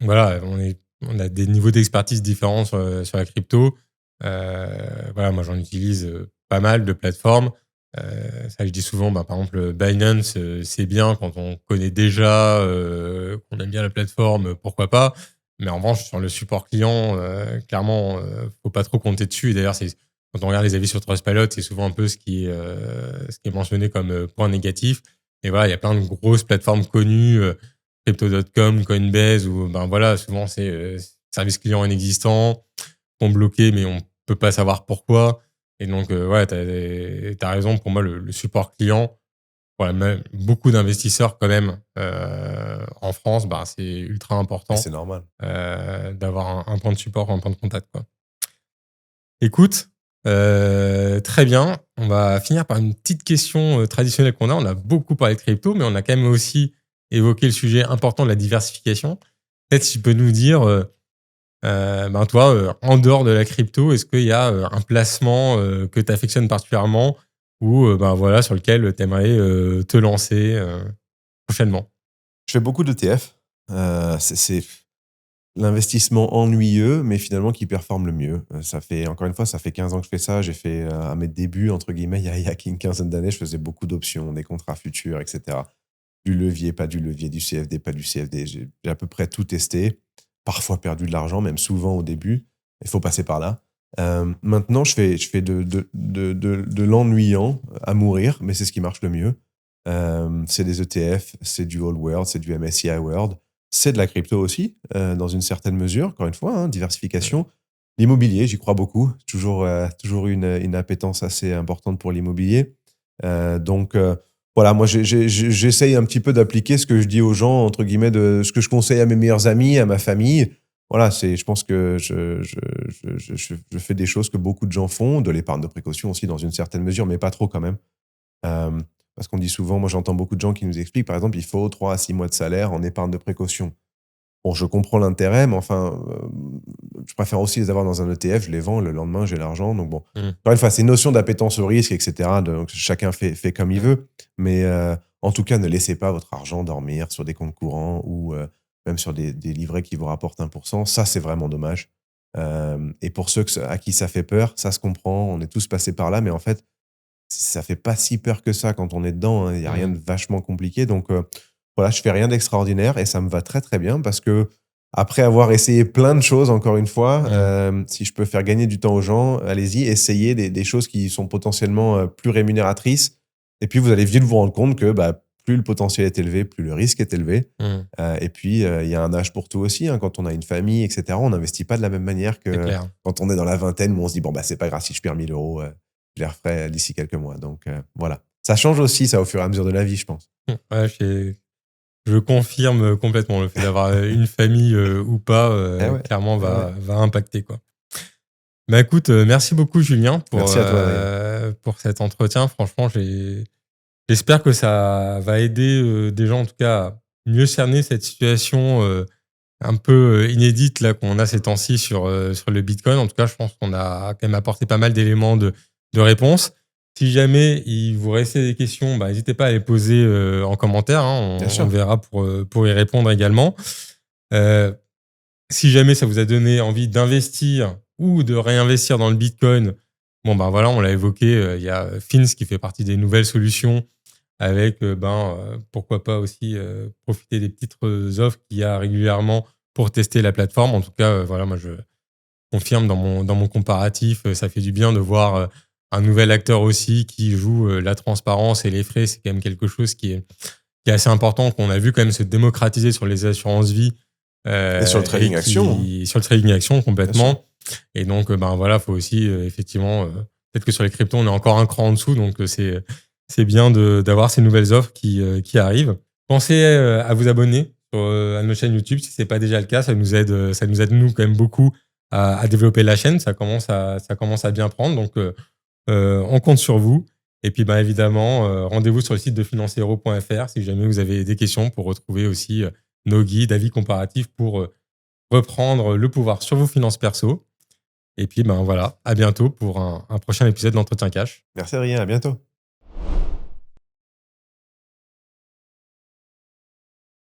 voilà, on a des niveaux d'expertise différents sur la crypto. Voilà, moi j'en utilise pas mal de plateformes. Ça, je dis souvent, par exemple, Binance, c'est bien quand on connaît déjà, qu'on aime bien la plateforme, pourquoi pas. Mais en revanche, sur le support client, clairement, faut pas trop compter dessus. Et d'ailleurs, quand on regarde les avis sur Trustpilot, c'est souvent un peu ce qui est mentionné comme point négatif. Et voilà, il y a plein de grosses plateformes connues, Crypto.com, Coinbase, où voilà, souvent c'est service client inexistant, sont bloqués, mais on peut pas savoir pourquoi. Et donc, ouais, t'as raison. Pour moi, le support client, voilà, même beaucoup d'investisseurs quand même en France, c'est ultra important. C'est normal. D'avoir un point de support, un point de contact, quoi. Écoute, très bien. On va finir par une petite question traditionnelle qu'on a. On a beaucoup parlé de crypto, mais on a quand même aussi évoqué le sujet important de la diversification. Peut-être si tu peux nous dire Toi, en dehors de la crypto, est-ce qu'il y a un placement que tu affectionnes particulièrement ou sur lequel tu aimerais te lancer prochainement? Je fais beaucoup d'ETF. C'est l'investissement ennuyeux, mais finalement qui performe le mieux. Encore une fois, ça fait 15 ans que je fais ça. J'ai fait à mes débuts, entre guillemets, il y a une quinzaine d'années, je faisais beaucoup d'options, des contrats futurs, etc. Du levier, pas du levier, du CFD, pas du CFD. J'ai à peu près tout testé. Parfois perdu de l'argent, même souvent au début. Il faut passer par là. Maintenant, je fais de l'ennuyant à mourir, mais c'est ce qui marche le mieux. C'est des ETF, c'est du All World, c'est du MSCI World. C'est de la crypto aussi, dans une certaine mesure, encore une fois, hein, diversification. L'immobilier, j'y crois beaucoup. Toujours eu une appétence assez importante pour l'immobilier. Voilà, moi, j'essaye un petit peu d'appliquer ce que je dis aux gens, entre guillemets, de ce que je conseille à mes meilleurs amis, à ma famille. Voilà, je pense que je fais des choses que beaucoup de gens font, de l'épargne de précaution aussi, dans une certaine mesure, mais pas trop quand même. Parce qu'on dit souvent, moi j'entends beaucoup de gens qui nous expliquent, par exemple, il faut 3 à 6 mois de salaire en épargne de précaution. Bon, je comprends l'intérêt, mais enfin, je préfère aussi les avoir dans un ETF, je les vends, le lendemain j'ai l'argent. Donc bon, encore une fois, c'est une notion d'appétence au risque, etc. Donc chacun fait comme il veut. Mais en tout cas, ne laissez pas votre argent dormir sur des comptes courants ou même sur des livrets qui vous rapportent 1%. Ça, c'est vraiment dommage. Et pour ceux à qui ça fait peur, ça se comprend, on est tous passés par là, mais en fait, ça fait pas si peur que ça quand on est dedans. Il n'y a rien de vachement compliqué. Donc voilà, je fais rien d'extraordinaire et ça me va très très bien parce que après avoir essayé plein de choses, encore une fois, si je peux faire gagner du temps aux gens, allez-y, essayez des choses qui sont potentiellement plus rémunératrices. Et puis vous allez vite vous rendre compte que plus le potentiel est élevé, plus le risque est élevé. Et puis il y a un âge pour tout aussi. Hein, quand on a une famille, etc., on n'investit pas de la même manière que quand on est dans la vingtaine où on se dit bon c'est pas grave si je perds 1 000 euros. Je les referai d'ici quelques mois. Donc voilà. Ça change aussi, ça, au fur et à mesure de la vie, je pense. Ouais, je confirme complètement le fait d'avoir une famille ou pas, clairement va impacter, quoi. Écoute, merci beaucoup Julien Merci à toi, pour cet entretien. Franchement, j'espère que ça va aider des gens en tout cas à mieux cerner cette situation un peu inédite là qu'on a ces temps-ci sur le Bitcoin. En tout cas, je pense qu'on a quand même apporté pas mal d'éléments de réponse. Si jamais il vous restait des questions, n'hésitez pas à les poser en commentaire. Hein. On verra pour y répondre également. Si jamais ça vous a donné envie d'investir ou de réinvestir dans le Bitcoin, on l'a évoqué, il y a Fins qui fait partie des nouvelles solutions avec pourquoi pas aussi profiter des petites offres qu'il y a régulièrement pour tester la plateforme. En tout cas, moi je confirme dans mon comparatif, ça fait du bien de voir un nouvel acteur aussi qui joue la transparence et les frais. C'est quand même quelque chose qui est assez important, qu'on a vu quand même se démocratiser sur les assurances vie. Et sur le trading action. Sur le trading action, complètement. Et donc, faut aussi, effectivement, peut-être que sur les cryptos, on est encore un cran en dessous. Donc, c'est bien d'avoir ces nouvelles offres qui arrivent. Pensez à vous abonner à notre chaîne YouTube si ce n'est pas déjà le cas. Ça nous aide nous quand même beaucoup à développer la chaîne. Ça commence à bien prendre. Donc, on compte sur vous. Et puis, évidemment, rendez-vous sur le site de financero.fr si jamais vous avez des questions pour retrouver aussi nos guides, avis comparatifs pour reprendre le pouvoir sur vos finances perso. Et puis, à bientôt pour un prochain épisode d'Entretien Cash. Merci Adrien, à bientôt.